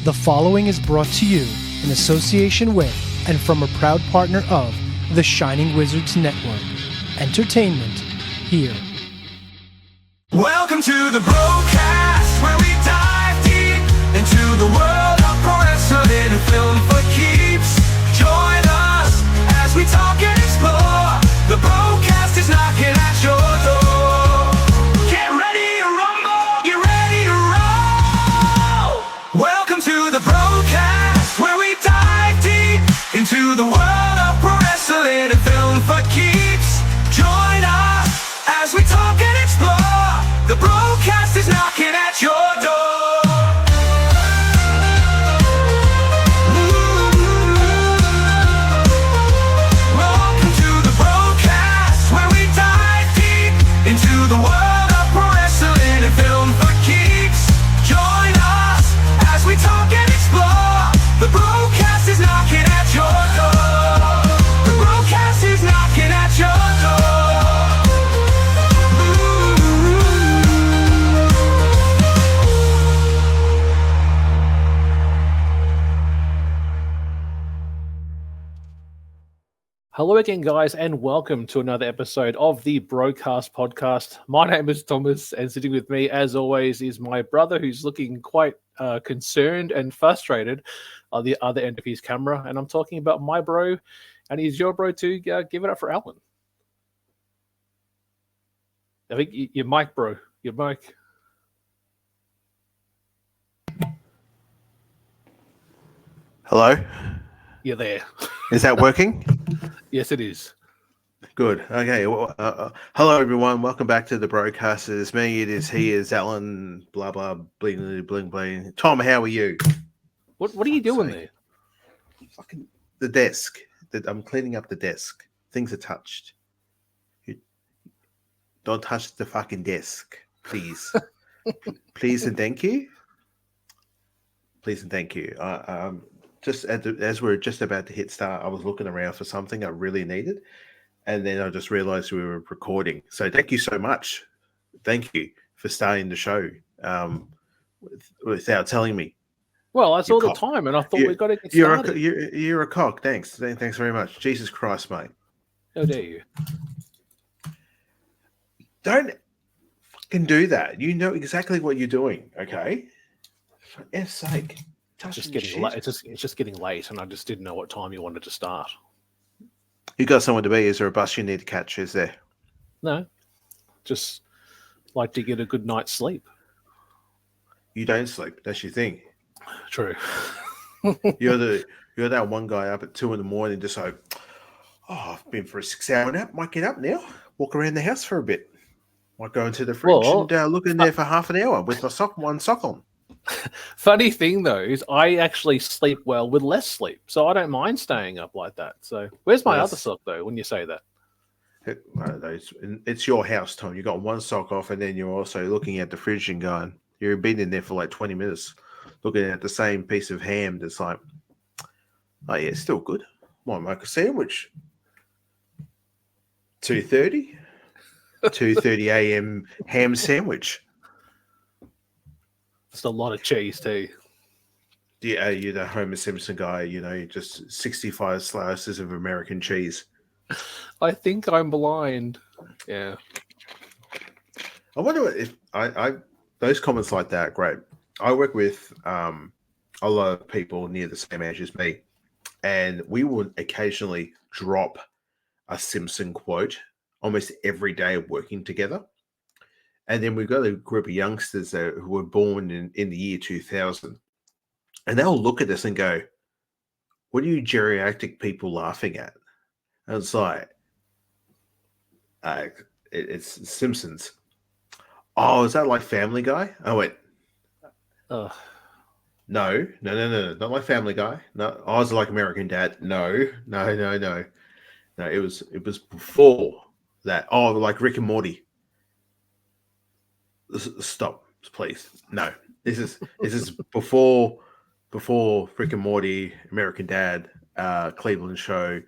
The following is brought to you in association with and from a proud partner of the Shining Wizards Network. Entertainment here. Welcome to the BroKast, where we dive deep into the world of pro wrestling and film for keeps. Join us as we talk and explore. The BroKast is knocking at your door. Get ready to rumble, get ready to roll. Welcome to the BroKast, where we dive deep into the world of pro wrestling and film for keeps. Join us as we talk and explore. The BroKast is knocking at your door. Welcome to the BroKast, where we dive deep into the world of pro wrestling and film for keeps. Join us as we talk and explore. The BroKast is knocking at your door. The BroKast is knocking at your door. Hello again, guys, and welcome to another episode of the BroKast Podcast. My name is Thomas, and sitting with me, as always, is my brother, who's looking quite concerned and frustrated on the other end of his camera. And I'm talking about my bro, and he's your bro too. Give it up for Alan. I think your mic, bro. Your mic. Hello? You're there. Is that working? Yes, it is. Good. Okay. Well, hello, everyone. Welcome back to the BroKast. It is me. It is he. Is Alan. Blah blah. Bling bling bling. Tom, how are you? What are you doing there? Fucking the desk. I'm cleaning up the desk. Things are touched. Don't touch the fucking desk, please. Please and thank you. Please and thank you. Just as we're just about to hit start, I was looking around for something I really needed, and then I just realized we were recording. So thank you so much. Thank you for starting the show without telling me. Well, that's all the time, and I thought we got to get started. You're a cock. Thanks very much. Jesus Christ, mate. How dare you? Don't fucking do that. You know exactly what you're doing, okay? For F's sake. It's just getting late. It's just getting late, and I just didn't know what time you wanted to start. You got someone to be? Is there a bus you need to catch? Is there? No, just like to get a good night's sleep. You don't sleep. That's your thing. True. You're that one guy up at 2 a.m. just like, I've been for a 6-hour nap. Might get up now. Walk around the house for a bit. Might go into the fridge and look in there for half an hour with one sock on. Funny thing though is I actually sleep well with less sleep, so I don't mind staying up like that. So where's my other sock though? When you say that, it's your house, Tom. You got one sock off, and then you're also looking at the fridge and going, you've been in there for like 20 minutes, looking at the same piece of ham. That's like, oh yeah, it's still good. Might make a sandwich. 2:30 a.m. ham sandwich. It's a lot of cheese too. Yeah, you're the Homer Simpson guy, just 65 slices of American cheese. I think I'm blind. Yeah. I wonder if I those comments like that, great. I work with a lot of people near the same age as me, and we would occasionally drop a Simpson quote almost every day of working together. And then we've got a group of youngsters who were born in the year 2000. And they'll look at us and go, what are you geriatric people laughing at? And it's like, it's Simpsons. Oh, is that like Family Guy? I went, no, not like Family Guy. No, I was like American Dad. No, it was before that. Oh, like Rick and Morty. Stop, please. No, this is before Rick and Morty, American Dad, Cleveland Show,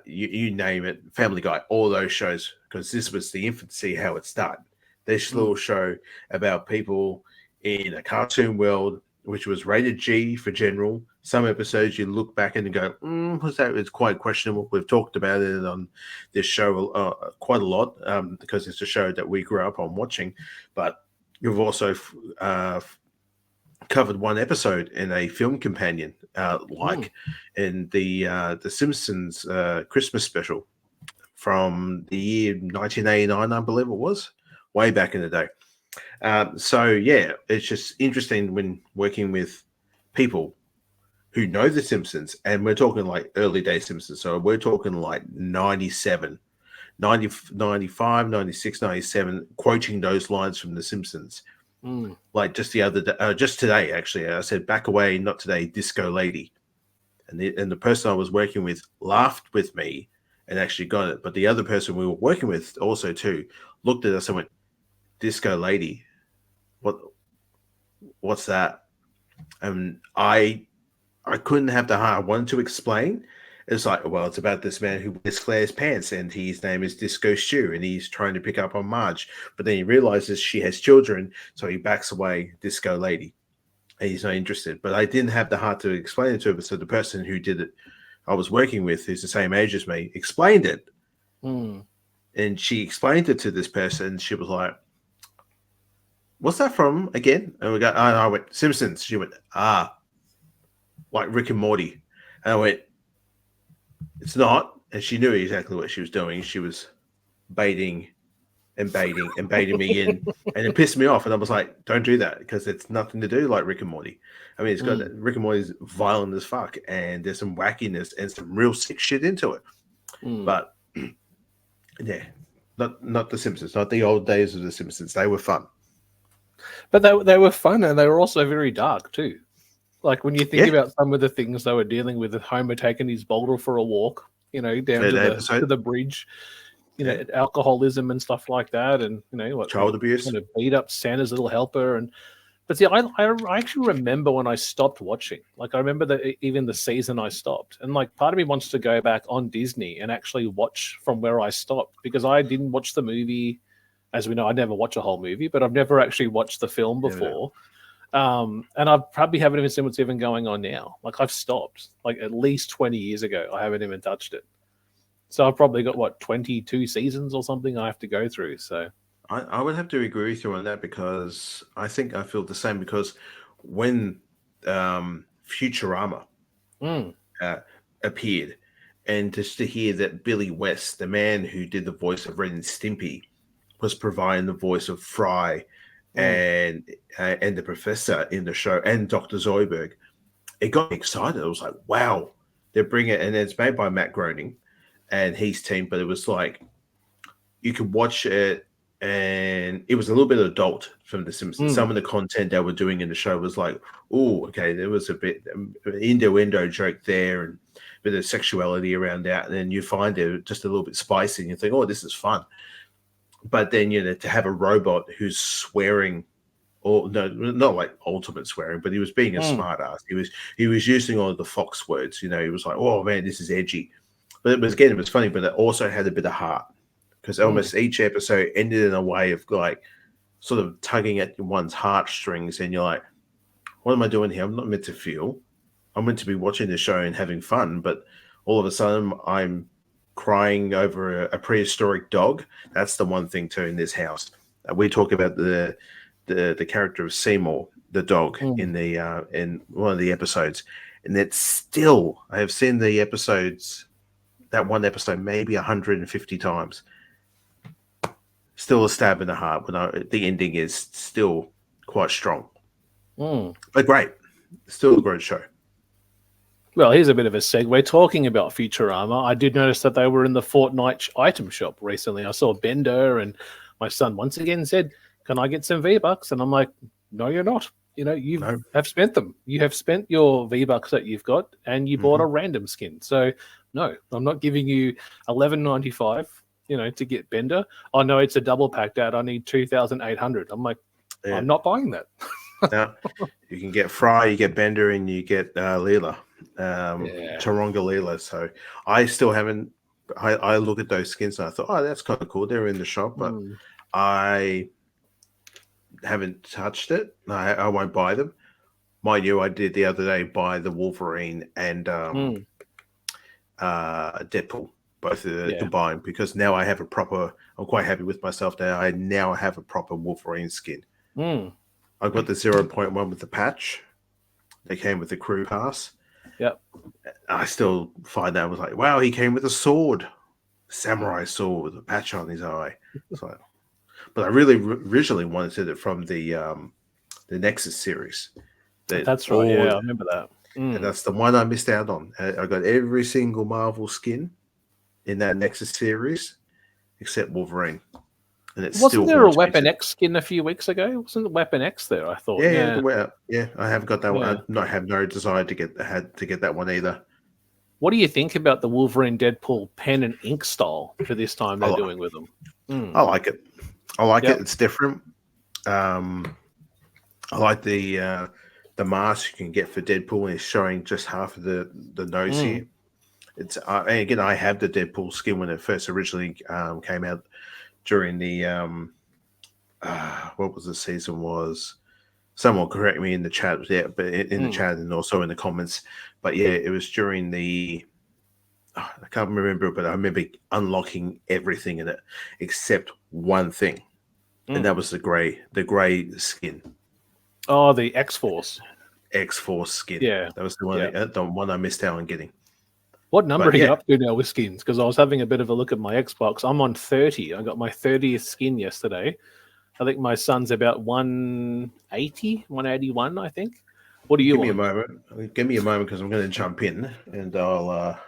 you name it, Family Guy, all those shows, because this was the infancy how it started. This little show about people in a cartoon world which was rated G for general. Some episodes you look back and go, was that? It's quite questionable. We've talked about it on this show quite a lot because it's a show that we grew up on watching. But you've also covered one episode in a film companion, in the Simpsons Christmas special from the year 1989, I believe it was, way back in the day. So yeah, it's just interesting when working with people who know the Simpsons, and we're talking like early day Simpsons. So we're talking like 97, 90, 95, 96, 97, quoting those lines from the Simpsons. Like just the other day, just today, actually, I said back away, not today, disco lady. And the person I was working with laughed with me and actually got it. But the other person we were working with also too looked at us and went, disco lady, what's that? And I couldn't have the heart. I wanted to explain. It's like, well, it's about this man who wears Claire's pants and his name is Disco Stew and he's trying to pick up on Marge. But then he realizes she has children, so he backs away, disco lady. And he's not interested. But I didn't have the heart to explain it to him. So the person who did it, I was working with, who's the same age as me, explained it. And she explained it to this person. She was like, what's that from again? And we go, I went, Simpsons. She went, like Rick and Morty. And I went, it's not. And she knew exactly what she was doing. She was baiting me in. And it pissed me off. And I was like, don't do that because it's nothing to do like Rick and Morty. I mean, it's got Rick and Morty's violent as fuck. And there's some wackiness and some real sick shit into it. But yeah, not the Simpsons, not the old days of the Simpsons. They were fun. But they were fun and they were also very dark too. Like when you think about some of the things they were dealing with Homer taking his boulder for a walk, down to the bridge, alcoholism and stuff like that, and child abuse, kind of beat up Santa's little helper. But see, I actually remember when I stopped watching. Like I remember even the season I stopped, and like part of me wants to go back on Disney and actually watch from where I stopped because I didn't watch the movie. As we know, I never watch a whole movie, but I've never actually watched the film before. And I probably haven't even seen what's even going on now. Like I've stopped like at least 20 years ago. I haven't even touched it. So I've probably got 22 seasons or something I have to go through. So I would have to agree with you on that because I think I feel the same because when Futurama appeared and just to hear that Billy West, the man who did the voice of Ren and Stimpy, was providing the voice of Fry and the professor in the show and Dr. Zoidberg, it got me excited. I was like, wow, they're bringing it. And it's made by Matt Groening and his team, but it was like, you could watch it and it was a little bit adult from The Simpsons. Some of the content they were doing in the show was like, oh, okay, there was a bit innuendo joke there and a bit of sexuality around that. And then you find it just a little bit spicy and you think, oh, this is fun. But then, to have a robot who's swearing, or no, not like ultimate swearing, but he was being a smart ass. He was using all of the Fox words. He was like, oh man, this is edgy. But it was funny, but it also had a bit of heart because almost each episode ended in a way of like sort of tugging at one's heartstrings, and you're like, what am I doing here? I'm not meant to feel. I'm meant to be watching the show and having fun, but all of a sudden I'm crying over a prehistoric dog. That's the one thing too in this house. We talk about the character of Seymour, the dog, in one of the episodes, and it's still, I have seen the episodes, that one episode maybe 150 times. Still a stab in the heart when the ending is still quite strong. But great, still a great show. Well, here's a bit of a segue. Talking about Futurama, I did notice that they were in the Fortnite item shop recently. I saw Bender, and my son once again said, can I get some V-Bucks? And I'm like, no, you're not. Have spent them. You have spent your V-Bucks that you've got, and you bought a random skin. So, no, I'm not giving you $11.95, to get Bender. Oh, no, it's a double pack, Dad. I need 2,800. I'm like, I'm not buying that. Now, you can get Fry, you get Bender, and you get Leela. Taronga Leela. So I still haven't. I look at those skins and I thought, oh, that's kind of cool. They're in the shop, but I haven't touched it. I won't buy them. mind you, I did the other day buy the Wolverine and Deadpool, both of the combined, because now I have a proper. I'm quite happy with myself now. I now have a proper Wolverine skin. I've got the 0.1 with the patch. They came with the crew pass. Yep. I still find that I was like, wow, he came with a sword, samurai sword with a patch on his eye. So, but I really originally wanted it from the Nexus series. That's right. Yeah, I remember that. And that's the one I missed out on. I got every single Marvel skin in that Nexus series except Wolverine. And it's Wasn't there a Weapon X skin a few weeks ago? Wasn't the Weapon X there? I thought. Yeah. I haven't got that one. I have no desire to get that one either. What do you think about the Wolverine Deadpool pen and ink style for this time they're doing with them? I like it. I like it. It's different. I like the mask you can get for Deadpool, and it's showing just half of the nose here. It's and again, I have the Deadpool skin when it first originally came out during the what was the season was. Someone correct me in the chat, but in the chat and also in the comments. But yeah, it was during the. I can't remember, but I remember unlocking everything in it except one thing, and that was the grey skin. Oh, the X-Force skin. Yeah, that was the one I missed out on getting. What number are you up to now with skins? Because I was having a bit of a look at my Xbox. I'm on 30. I got my 30th skin yesterday. I think my son's about 180, 181, I think. What do you want? Give me a moment because I'm going to jump in and I'll...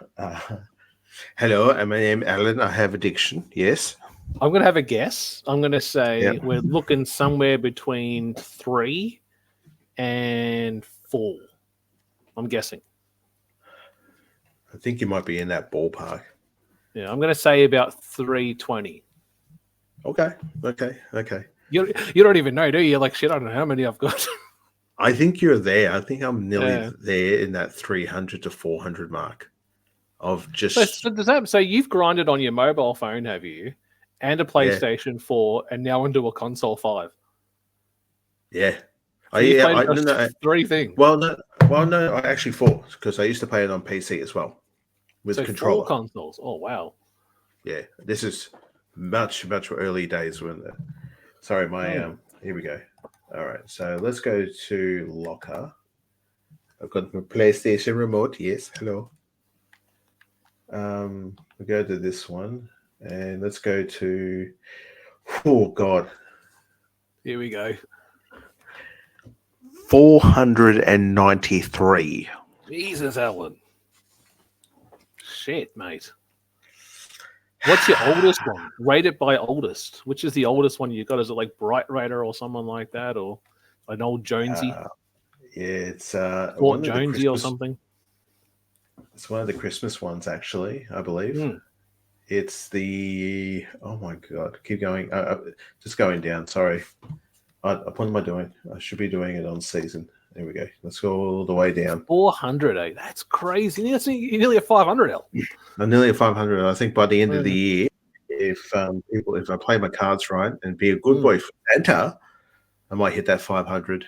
hello, my name is Alan. I have addiction. Yes. I'm going to have a guess. I'm going to say we're looking somewhere between 3 and 4. I'm guessing. I think you might be in that ballpark. Yeah, I'm going to say about 320. Okay. You don't even know, do you? You're like, shit, I don't know how many I've got. I think you're there. I think I'm nearly there in that 300 to 400 mark of just... So you've grinded on your mobile phone, have you? And a PlayStation 4 and now into a console 5. Yeah. So I played 3 things. Well, no, I actually 4 because I used to play it on PC as well with controller. 4 consoles. Oh wow! Yeah, this is much early days when. Sorry, here we go. All right, so let's go to locker. I've got my PlayStation remote. Yes, hello. We go to this one and let's go to. Oh God! Here we go. 493. Jesus, Alan. Shit, mate. What's your oldest one? Rate it by oldest. Which is the oldest one you got? Is it like Bright Raider or someone like that? Or an old Jonesy? It's Fort Jonesy or something? It's one of the Christmas ones, actually, I believe. It's the... Oh, my God. Keep going. Just going down. Sorry. What am I doing? I should be doing it on season. There we go. Let's go all the way down. 400, eh? That's crazy. That's nearly a 500, L. I'm nearly a 500. I think by the end of the year, if I play my cards right and be a good boy for Santa, I might hit that 500.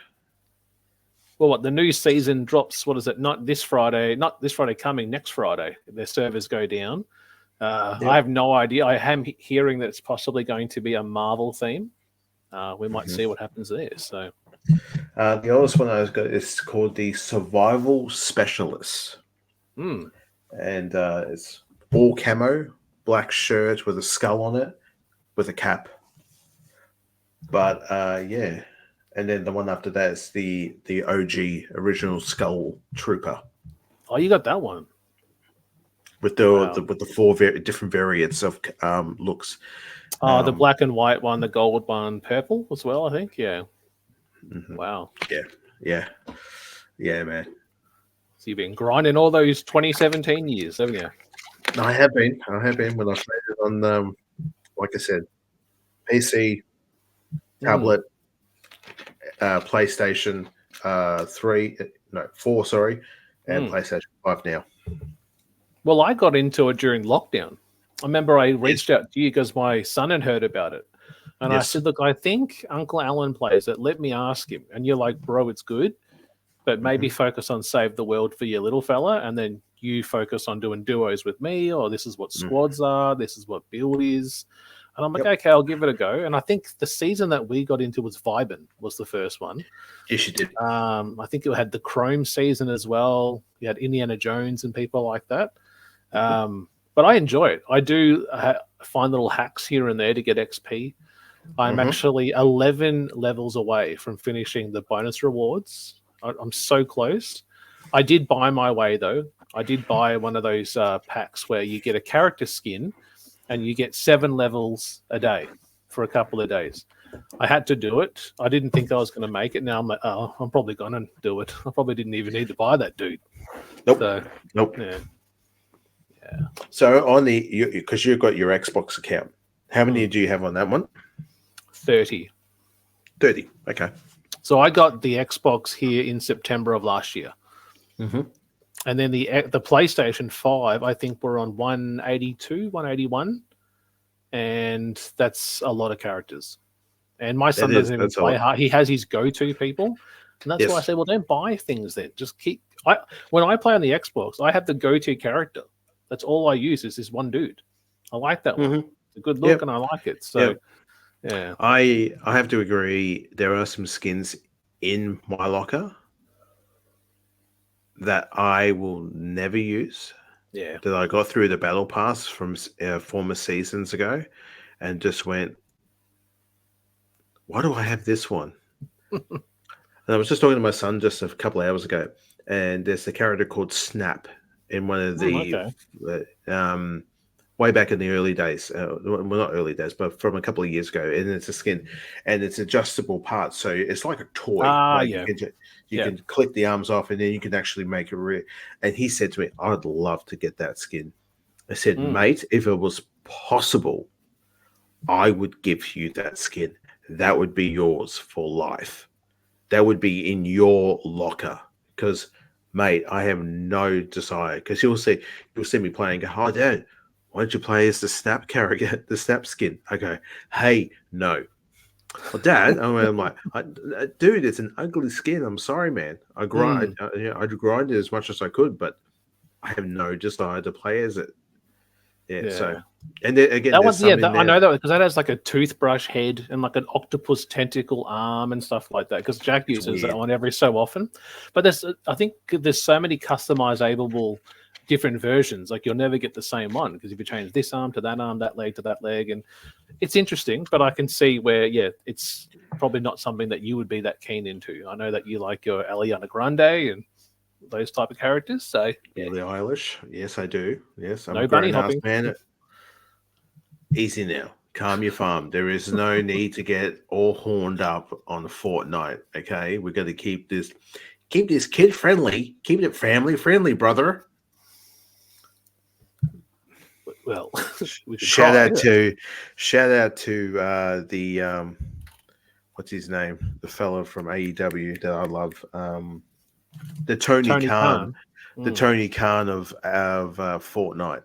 Well, what the new season drops? What is it? Not this Friday coming. Next Friday, their servers go down. I have no idea. I am hearing that it's possibly going to be a Marvel theme. We might see what happens there. So, the oldest one I've got is called the Survival Specialist, and it's all camo, black shirt with a skull on it, with a cap. But and then the one after that is the OG original Skull Trooper. Oh, you got that one with the 4 different variants of looks. The black and white one, the gold one, purple as well, I think. Yeah. Wow. Yeah, man. So you've been grinding all those 2017 years, haven't you? I have been when I played it on, like I said, PC, tablet, PlayStation 4, sorry, and PlayStation 5 now. Well, I got into it during lockdown. I remember I reached out to you because my son had heard about it. And I said, look, I think Uncle Alan plays it. Let me ask him. And you're like, bro, it's good. but maybe focus on save the world for your little fella, and then you focus on doing duos with me, or this is what squads are, this is what build is. And I'm like, okay, I'll give it a go. And I think the season that we got into was Vibin was the first one. Yes, you did. I think it had the Chrome season as well. You had Indiana Jones and people like that. But I enjoy it. I do find little hacks here and there to get XP. I'm actually 11 levels away from finishing the bonus rewards. I'm so close. I did buy my way, though. I did buy one of those packs where you get a character skin and you get 7 levels a day for a couple of days. I had to do it. I didn't think I was going to make it. Now I'm like, oh, I'm probably going to do it. I probably didn't even need to buy that dude. Nope. So, nope. Yeah. So on because you've got your Xbox account, how many do you have on that one? 30. 30. Okay. So I got the Xbox here in September of last year. And then the PlayStation 5, I think we're on 182, 181. And that's a lot of characters. And my son doesn't even play hard. He has his go-to people. And that's why I say, well, don't buy things then. Just keep... When I play on the Xbox, I have the go-to character. That's all I use is this one dude. I like that one. It's a good look and I like it. So, yeah. I have to agree. There are some skins in my locker that I will never use. Yeah. That I got through the battle pass from former seasons ago and just went, why do I have this one? And I was just talking to my son just a couple of hours ago, and there's a character called Snap in one of the way back in the early days. Well, not early days, but from a couple of years ago. And it's a skin, and it's adjustable parts, so it's like a toy. You can click the arms off, and then you can actually make it real. And he said to me, "I'd love to get that skin." I said, "Mate, if it was possible, I would give you that skin. That would be yours for life. That would be in your locker." Because, mate, I have no desire. Because you'll see me playing. Go, "Oh, Dad, why don't you play as the Snap character, the Snap skin?" I go, "Hey, no." "Well, Dad," I'm like, "Dude, it's an ugly skin. I'm sorry, man. I grind. I grind it as much as I could, but I have no desire to play as it." Yeah. So, and then again, that one's I know that because that has like a toothbrush head and like an octopus tentacle arm and stuff like that. Because Jack uses that one every so often. But I think there's so many customizable different versions. Like you'll never get the same one because if you change this arm to that arm, that leg to that leg, and it's interesting. But I can see where it's probably not something that you would be that keen into. I know that you like your Ariana Grande and those type of characters. So Billie Eilish, yes, I do. Yes, I'm no a bunny grown-ass hopping. man. Easy now. Calm your farm. There is no need to get all horned up on Fortnite. Okay, we got to keep this kid friendly. Keep it family friendly, brother. Well, shout out to the what's his name? The fellow from AEW that I love. The Tony Khan. The Tony Khan of Fortnite.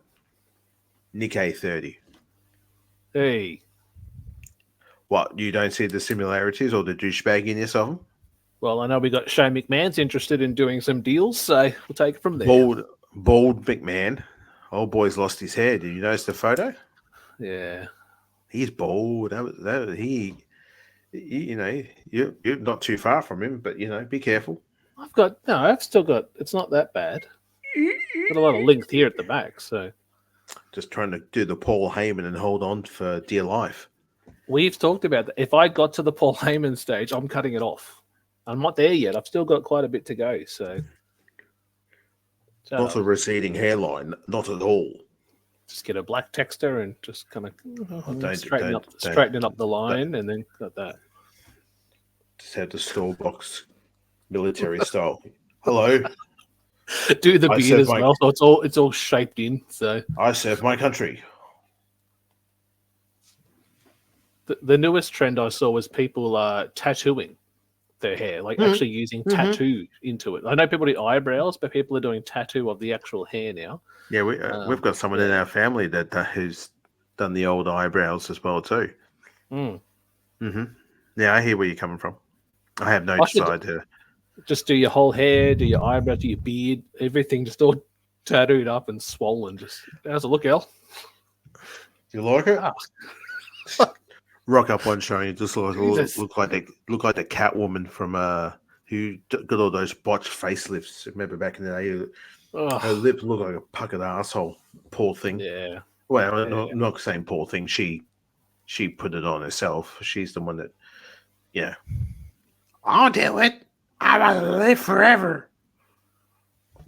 Nick A30. Hey. What, you don't see the similarities or the douchebagginess of them? Well, I know we got Shane McMahon's interested in doing some deals, so we'll take it from there. Bald McMahon. Old boy's lost his hair. Did you notice the photo? Yeah. He's bald. You're not too far from him, but, be careful. I've still got, it's not that bad. Got a lot of length here at the back, so. Just trying to do the Paul Heyman and hold on for dear life. We've talked about that. If I got to the Paul Heyman stage, I'm cutting it off. I'm not there yet. I've still got quite a bit to go, so. Not a receding hairline, not at all. Just get a black texture and just kind of straighten up the line, and then got that. Just have the store box military style. Hello. Do the beard as well, so it's all shaped in. So I serve my country. The newest trend I saw was people tattooing their hair, like actually using tattoo into it. I know people do eyebrows, but people are doing tattoo of the actual hair now. Yeah, we've got someone in our family that who's done the old eyebrows as well too. Mm. Yeah, I hear where you're coming from. I have no desire to. Just do your whole hair, do your eyebrow, do your beard, everything just all tattooed up and swollen. Just how's it look, Al? You like it? Ah. Rock up one show, you just look like the Catwoman from who got all those botched facelifts. Remember back in the day, her lips looked like a puckered asshole. Poor thing. Yeah. Well, I'm not saying poor thing. She put it on herself. She's the one that, I'll do it. I want to live forever.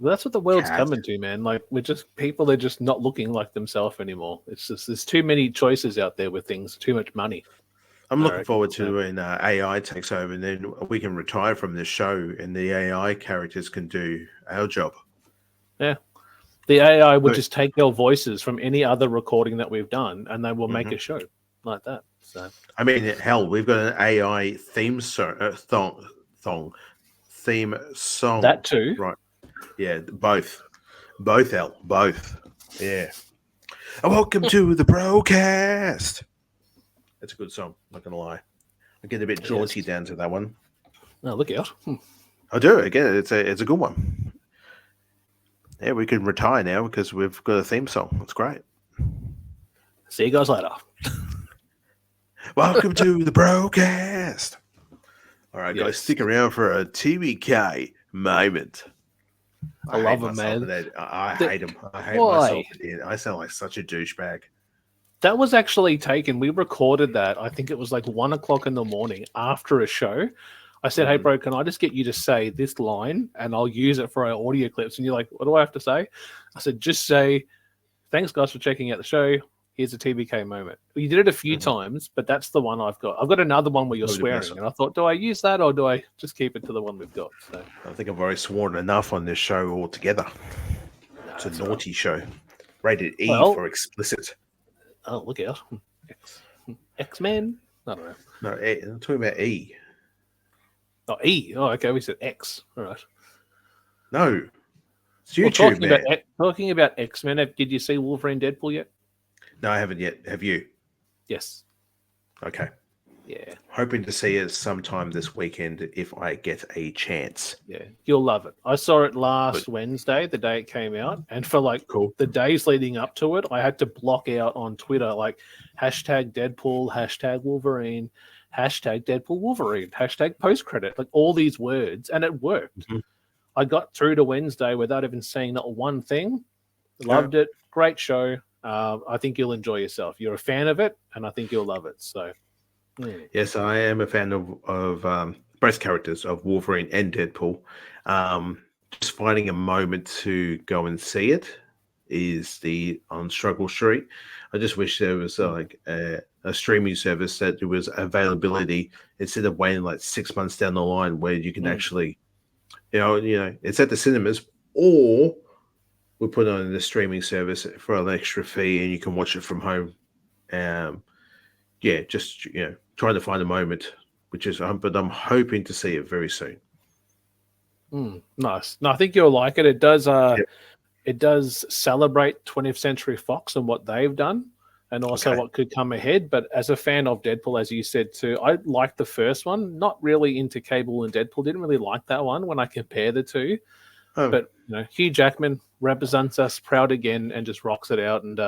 Well, that's what the world's coming to, man. Like people are just not looking like themselves anymore. It's just there's too many choices out there with things, too much money. I'm looking forward to when AI takes over, and then we can retire from this show, and the AI characters can do our job. Yeah, the AI would just take your voices from any other recording that we've done, and they will make a show like that. So, I mean, hell, we've got an AI theme song. Theme song. That too, right? Yeah, both. Yeah. And welcome to the BroKast. That's a good song. Not gonna lie, I get a bit jaunty down to that one. Oh, look out! I do. Again, it's a good one. Yeah, we can retire now because we've got a theme song. That's great. See you guys later. Welcome to the BroKast. All right, guys, Yes. stick around for a TBK moment. I love him, man. I hate him. I hate Why? myself. I sound like such a douchebag. That was actually taken. We recorded that. I think it was like 1 o'clock in the morning after a show. I said, "Hey, bro, can I just get you to say this line and I'll use it for our audio clips?" And you're like, "What do I have to say?" I said, "Just say, thanks, guys, for checking out the show. Here's a TBK moment." You did it a few times, but that's the one I've got. I've got another one where you're swearing, and I thought, do I use that or do I just keep it to the one we've got? So I think I've already sworn enough on this show altogether. It's a naughty show. Rated E for explicit. Oh, look out. X-Men? I don't know. No, I'm talking about E. Oh, E. Oh, okay. We said X. All right. No. It's YouTube, man. Talking about X-Men, did you see Wolverine Deadpool yet? No, I haven't yet. Have you? Yes. Okay. Yeah. Hoping to see it sometime this weekend if I get a chance. Yeah. You'll love it. I saw it last Wednesday, the day it came out. And for the days leading up to it, I had to block out on Twitter hashtag Deadpool, hashtag Wolverine, hashtag Deadpool Wolverine, hashtag post-credit, all these words. And it worked. Mm-hmm. I got through to Wednesday without even saying not one thing. Loved it. Great show. I think you'll enjoy yourself. You're a fan of it, and I think you'll love it. So, yes, I am a fan of both characters, of Wolverine and Deadpool. Just finding a moment to go and see it is on Struggle Street. I just wish there was a streaming service that there was availability instead of waiting 6 months down the line where you can actually, it's at the cinemas, or we put it on the streaming service for an extra fee and you can watch it from home. Just trying to find a moment, but I'm hoping to see it very soon. Nice. No, I think you'll like it. It does. It does celebrate 20th Century Fox and what they've done, and also what could come ahead. But as a fan of Deadpool, as you said too, I liked the first one. Not really into Cable and Deadpool. Didn't really like that one when I compare the two. But Hugh Jackman represents us proud again and just rocks it out and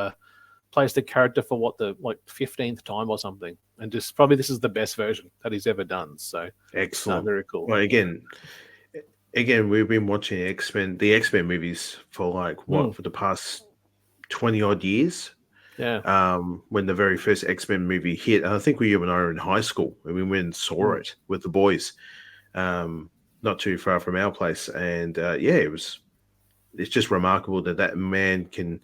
plays the character for the 15th time or something. And just probably this is the best version that he's ever done. So excellent, very cool. Well, again, we've been watching the X-Men movies for for the past 20 odd years. Yeah. When the very first X-Men movie hit, and I think we even were in high school and we went and saw it with the boys. Not too far from our place, and it's just remarkable that man can,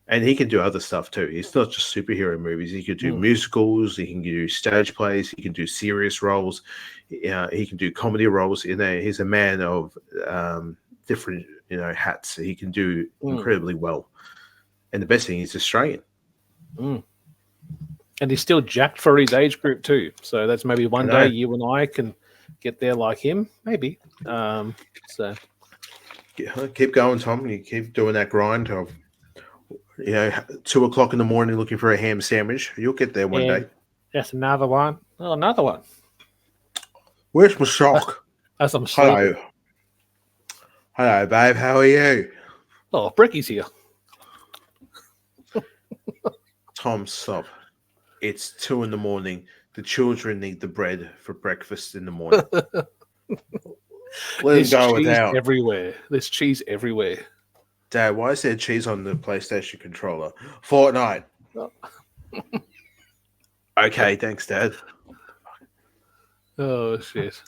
and he can do other stuff too. It's not just superhero movies. He could do musicals, he can do stage plays, he can do serious roles, he can do comedy roles. He's a man of different hats. He can do incredibly well, and the best thing, he's Australian. And he's still jacked for his age group too. So that's maybe one day you and I can get there like him, maybe. So keep going, Tom. You keep doing that grind of 2 o'clock in the morning looking for a ham sandwich. You'll get there one day. That's another one. Oh, another one. Where's my sock? As I'm sleeping. Hello. Hello, babe. How are you? Oh, Brecky's here. Tom, stop. It's 2 a.m. The children need the bread for breakfast in the morning. Let them go cheese without. everywhere. There's cheese everywhere. Dad, why is there cheese on the PlayStation controller? Fortnite. Oh. Okay, thanks, Dad. Oh, shit.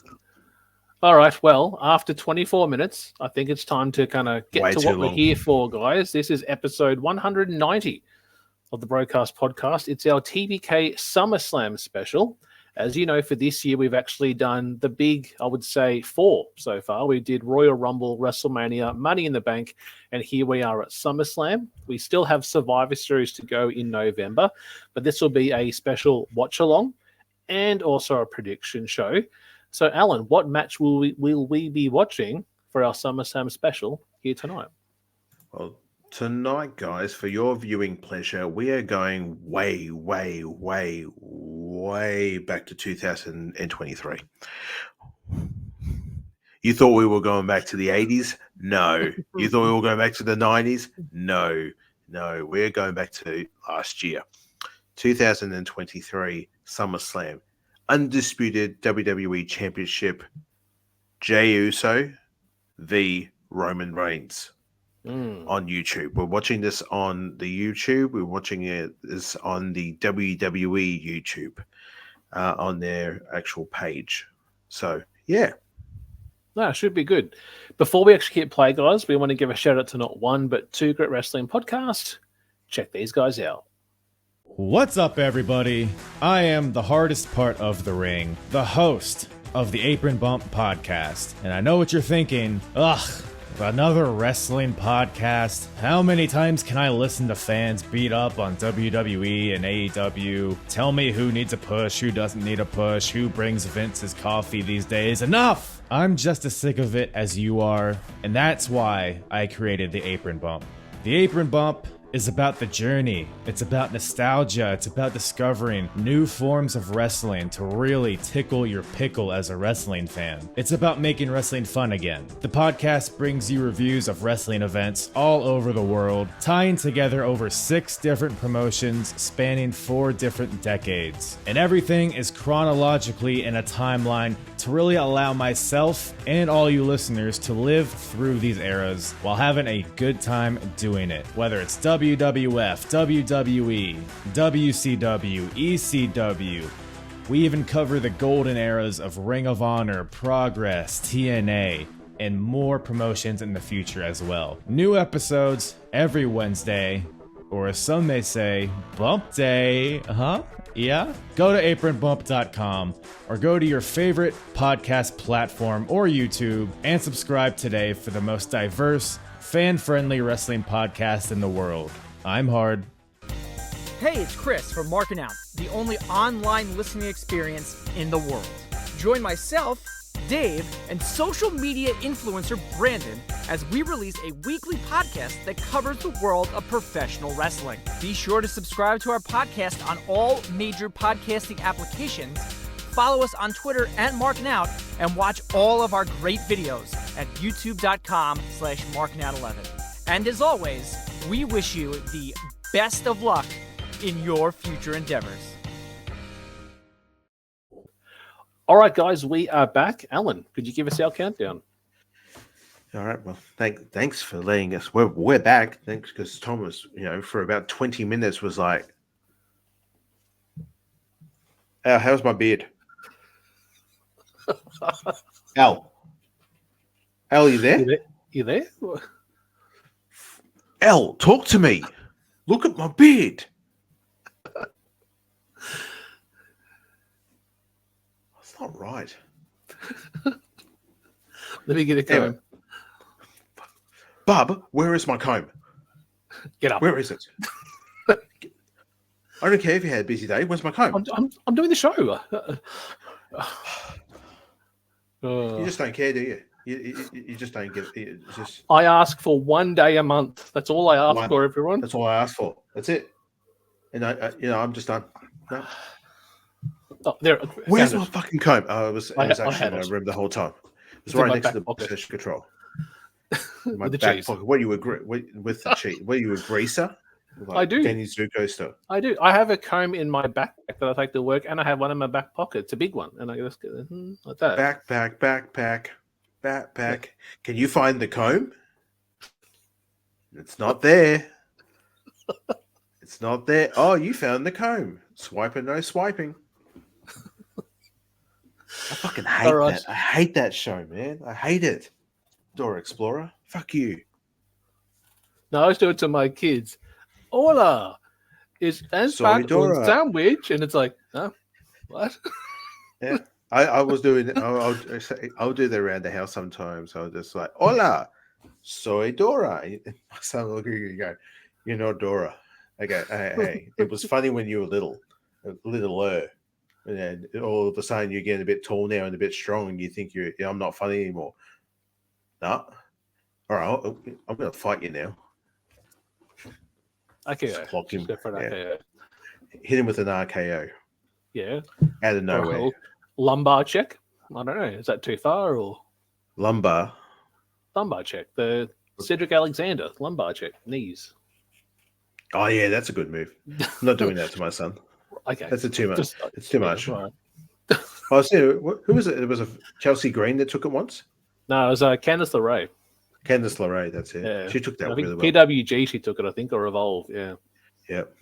All right. Well, after 24 minutes, I think it's time to kind of get Way to too what long. we're here for, guys. This is episode 190 of the BroKast Podcast. It's our TBK SummerSlam special. As you know, for this year, we've actually done the big, I would say, 4 so far. We did Royal Rumble, WrestleMania, Money in the Bank, and here we are at SummerSlam. We still have Survivor Series to go in November, but this will be a special watch-along and also a prediction show. So, Alan, what match will we be watching for our SummerSlam special here tonight? Well, tonight, guys, for your viewing pleasure, we are going way back to 2023. You thought we were going back to the 80s? No. You thought we were going back to the 90s? No. We're going back to last year. 2023 SummerSlam. Undisputed WWE Championship. Jey Uso v. Roman Reigns. On YouTube. We're watching this on the YouTube. We're watching this on the WWE YouTube on their actual page. So, yeah. No, it should be good. Before we actually hit play, guys, we want to give a shout out to not one, but 2 great wrestling podcasts. Check these guys out. What's up, everybody? I am the hardest part of the ring, the host of the Apron Bump podcast. And I know what you're thinking. Ugh. Another wrestling podcast? How many times can I listen to fans beat up on WWE and AEW? Tell me who needs a push, who doesn't need a push, who brings Vince's coffee these days? Enough! I'm just as sick of it as you are, and that's why I created the Apron Bump. The Apron Bump is about the journey. It's about nostalgia. It's about discovering new forms of wrestling to really tickle your pickle as a wrestling fan. It's about making wrestling fun again. The podcast brings you reviews of wrestling events all over the world, tying together over 6 different promotions spanning 4 different decades. And everything is chronologically in a timeline to really allow myself and all you listeners to live through these eras while having a good time doing it. Whether it's WWF, WWE, WCW, ECW. We even cover the golden eras of Ring of Honor, Progress, TNA, and more promotions in the future as well. New episodes every Wednesday, or as some may say, Bump Day. Yeah? Go to apronbump.com or go to your favorite podcast platform or YouTube and subscribe today for the most diverse, fan-friendly wrestling podcast in the world. I'm Hard. Hey, it's Chris from Markin, the only online listening experience in the world. Join myself, Dave, and social media influencer Brandon as we release a weekly podcast that covers the world of professional wrestling. Be sure to subscribe to our podcast on all major podcasting applications. Follow us on Twitter at Markin Out and watch all of our great videos at youtube.com/markinout11. And as always, we wish you the best of luck in your future endeavors. All right, guys, we are back. Alan, could you give us our countdown? All right. Well, thanks for letting us. We're back. Thanks, because Thomas, for about 20 minutes was like, how's my beard? Al, you there? You there? Al, talk to me. Look at my beard. That's not right. Let me get a comb. Anyway. Bub, where is my comb? Get up. Where is it? I don't care if you had a busy day. Where's my comb? I'm doing the show. You just don't care, do you? You just don't get it. It's just I ask for 1 day a month. That's all I ask for, everyone. That's all I ask for. That's it. And I'm just done. No. Oh, there. Where's my fucking comb? Oh, it was I actually had in my it. room the whole time. It was It's in right my next to back the pocket. PlayStation control. My With the back cheese. pocket. What you agree with the cheese? What you a greaser? Like I do. Danny Zuko stuff. I do. I have a comb in my backpack that I take to work, and I have one in my back pocket. It's a big one, and I just go like that. Backpack. Can you find the comb? It's not there. It's not there. Oh, you found the comb. Swiping, no swiping. I fucking hate that. I hate that show, man. I hate it. Dora Explorer. Fuck you. No, I always do it to my kids. Hola, is Soy Dora. sandwich, and it's like, huh? What? Yeah, I was doing. I'll do that around the house sometimes. I'll just like, hola, soy Dora. My son will look at you and go, you're not Dora. I go, hey. It was funny when you were littler. And then all of a sudden you're getting a bit tall now and a bit strong, and you think I'm not funny anymore. No. All right, I'm going to fight you now. Okay. Clock him. Yeah. Hit him with an RKO. Yeah. Out of nowhere. Lumbar check? I don't know. Is that too far or? Lumbar check. The Cedric Alexander lumbar check. Knees. Oh, yeah, that's a good move. I'm not doing that to my son. Okay. That's too much. It's too much. Right. I was saying, who was it? It was a Chelsea Green that took it once? No, it was Candice LeRae. Candice LeRae, that's it. Yeah. She took that I think really well. PWG she took it, I think, or Evolve. Yeah. Yep.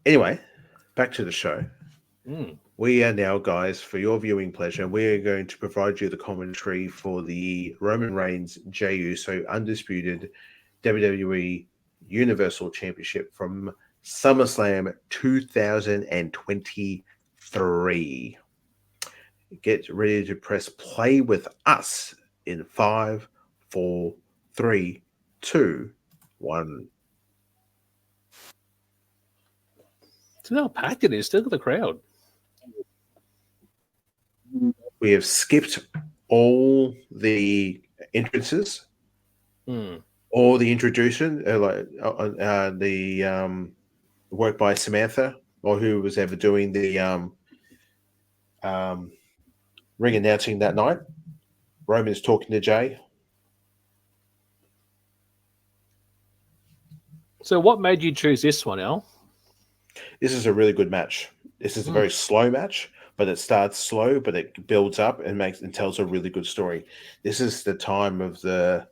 Anyway, back to the show. We are now, guys, for your viewing pleasure, we are going to provide you the commentary for the Roman Reigns Jey Uso Undisputed WWE Universal Championship from SummerSlam 2023. Get ready to press play with us in 5, 4, 3, 2, 1. See how packed it is. Look at the crowd. We have skipped all the entrances, all the introduction, the work by Samantha, or who was ever doing the ring announcing that night. Roman's talking to Jey. So what made you choose this one, Al? This is a really good match. This is a very slow match, but it starts slow, but it builds up and tells a really good story. This is the time of the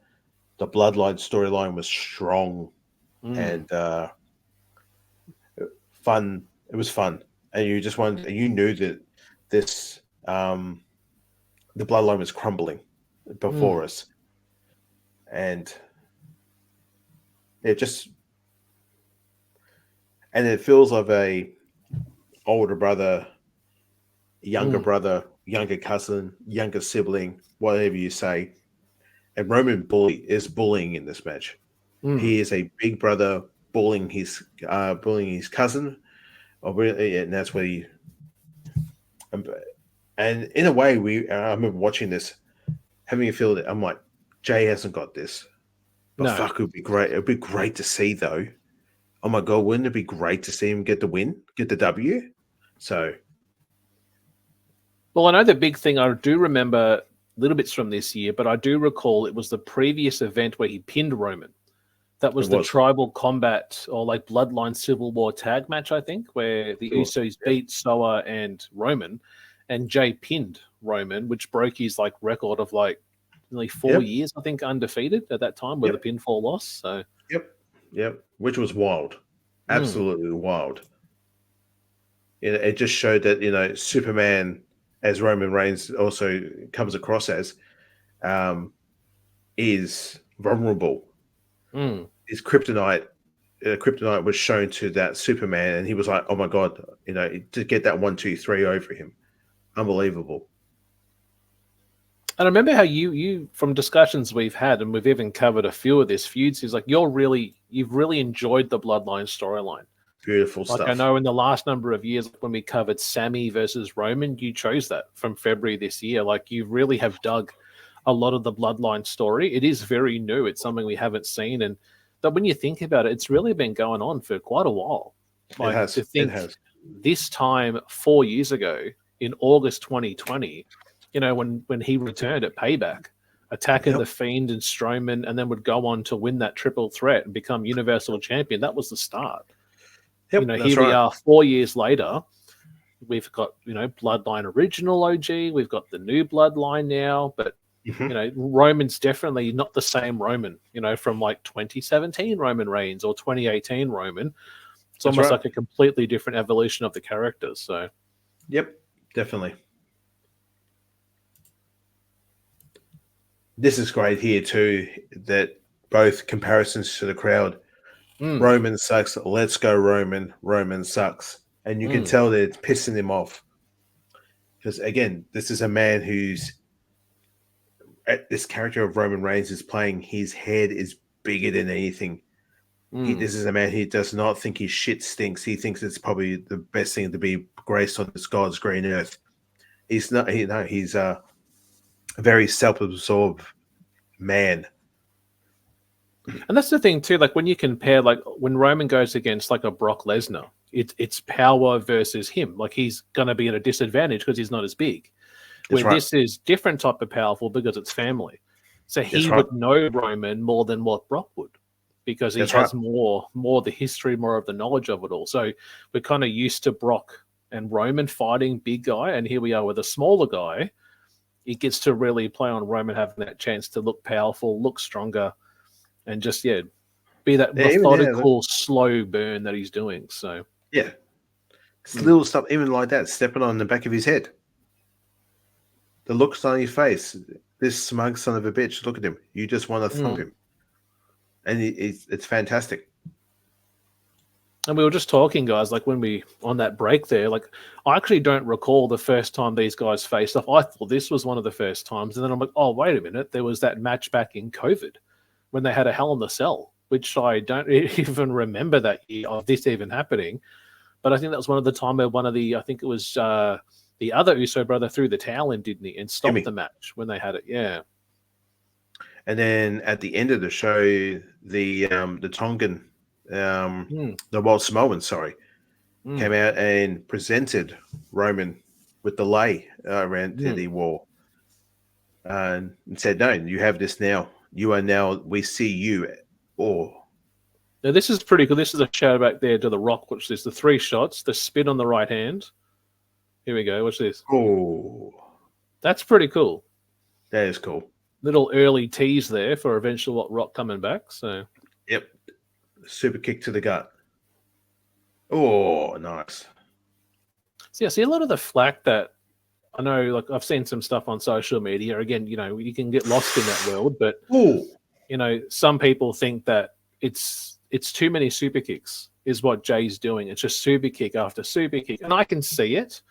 Bloodline storyline was strong and fun. It was fun, and you just wanted. You knew that this the Bloodline was crumbling before us, and it feels of a older brother, younger brother, younger cousin, younger sibling, whatever you say. And Roman is bullying in this match. He is a big brother bullying his cousin, and that's what he. And in a way, I remember watching this, having a feel that I'm like, Jey hasn't got this, but fuck, it would be great. It would be great to see though. Oh my god, wouldn't it be great to see him get the win, get the W? So, well, I know the big thing. I do remember little bits from this year, but I do recall it was the previous event where he pinned Roman. That was the tribal combat or like Bloodline Civil War tag match, I think, where the Usos beat Soa and Roman, and Jey pinned Roman, which broke his like record of like nearly 4 years, I think, undefeated at that time with a pinfall loss. So Yep, which was wild, absolutely wild. It just showed that Superman, as Roman Reigns also comes across as, is vulnerable. His kryptonite was shown to that Superman, and he was like, "Oh my god!" To get that 1, 2, 3 over him, unbelievable. And I remember how you from discussions we've had, and we've even covered a few of this feuds. He's like, you've really enjoyed the Bloodline storyline. Beautiful stuff. I know in the last number of years when we covered Sammy versus Roman, you chose that from February this year. Like you really have dug a lot of the Bloodline story. It is very new. It's something we haven't seen, and but when you think about it, it's really been going on for quite a while. Like, it has. This time 4 years ago in August 2020. When he returned at Payback attacking the Fiend and Strowman, and then would go on to win that triple threat and become Universal Champion. That was the start. Yep, Here we are 4 years later. We've got, Bloodline Original OG. We've got the new Bloodline now, but Roman's definitely not the same Roman, from like 2017 Roman Reigns or 2018 Roman. It's almost like a completely different evolution of the characters. So, yep, definitely. This is great here too, that both comparisons to the crowd. Roman sucks. Let's go, Roman. Roman sucks. And you can tell that it's pissing him off. Because, again, this is a man who's... This character of Roman Reigns is playing. His head is bigger than anything. This is a man who does not think his shit stinks. He thinks it's probably the best thing to be graced on this God's green earth. He's not... he's a very self-absorbed man. And that's the thing too, like when you compare, like when Roman goes against like a Brock Lesnar, it's power versus him. Like he's going to be at a disadvantage because he's not as big. This is different type of powerful because it's family. So he would know Roman more than what Brock would, because he has more the history, more of the knowledge of it all. So we're kind of used to Brock and Roman fighting big guy, and here we are with a smaller guy. It gets to really play on Roman having that chance to look powerful, look stronger, and just, be that methodical, slow burn that he's doing. So, it's little stuff, even like that, stepping on the back of his head. The looks on his face. This smug son of a bitch, look at him. You just want to thump him. And it's fantastic. And we were just talking, guys, like when we, on that break there, like I actually don't recall the first time these guys faced off. I thought this was one of the first times. And then I'm like, oh, wait a minute. There was that match back in COVID when they had a Hell in the Cell, which I don't even remember that year of this even happening. But I think that was one of the time where I think it was the other Uso brother threw the towel in, didn't he? And stopped the match when they had it. Yeah. And then at the end of the show, the Tongan, the Wild Samoan, came out and presented Roman with the lei around the wall, and said, "No, you have this now. You are now. We see you." Now this is pretty cool. This is a shout back there to The Rock, which is the 3 shots, the spin on the right hand. Here we go. What's this? Oh, that's pretty cool. That is cool. Little early tease there for eventual Rock coming back. So, yep, super kick to the gut. Oh, nice. So, I see a lot of the flack that I know. Like I've seen some stuff on social media. Again, you can get lost in that world, but some people think that it's too many super kicks is what Jay's doing. It's just super kick after super kick, and I can see it.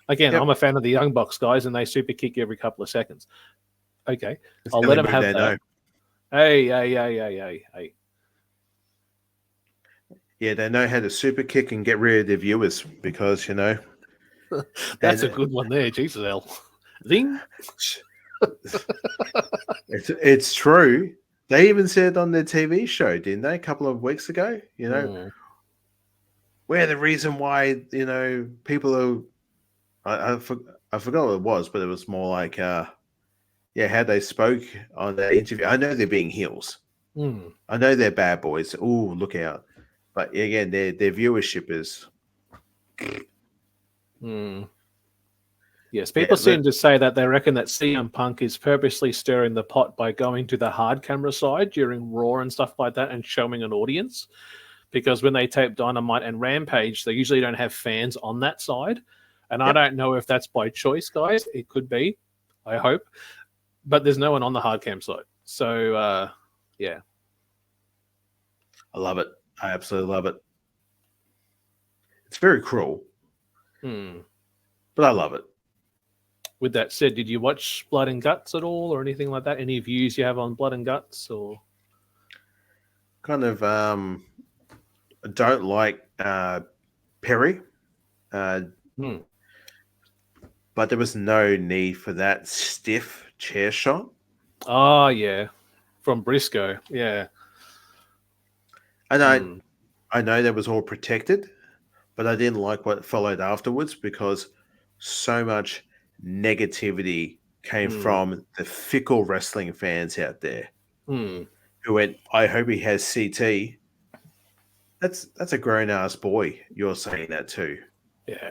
Again, I'm a fan of the Young Bucks guys, and they super kick every couple of seconds. Okay, I'll let them have that. Know. Hey. Yeah, they know how to super kick and get rid of their viewers because, That's a good one there. Jesus, L. Zing. It's true. They even said it on their TV show, didn't they, a couple of weeks ago? We're the reason why, people are... I forgot what it was, but it was more like... how they spoke on that interview. I know they're being heels. I know they're bad boys. Oh, look out. But again, their viewership is... Yes, people seem to say that they reckon that CM Punk is purposely stirring the pot by going to the hard camera side during Raw and stuff like that and showing an audience. Because when they tape Dynamite and Rampage, they usually don't have fans on that side. And I don't know if that's by choice, guys. It could be. I hope. But there's no one on the hard cam side. So, I love it. I absolutely love it. It's very cruel. But I love it. With that said, did you watch Blood and Guts at all or anything like that? Any views you have on Blood and Guts? Or kind of don't like Perry. But there was no need for that stiff chair shot. Oh, yeah. From Briscoe, yeah. And I know that was all protected, but I didn't like what followed afterwards because so much negativity came from the fickle wrestling fans out there Hmm. who went, I hope he has CT. That's a grown-ass boy. You're saying that too. Yeah.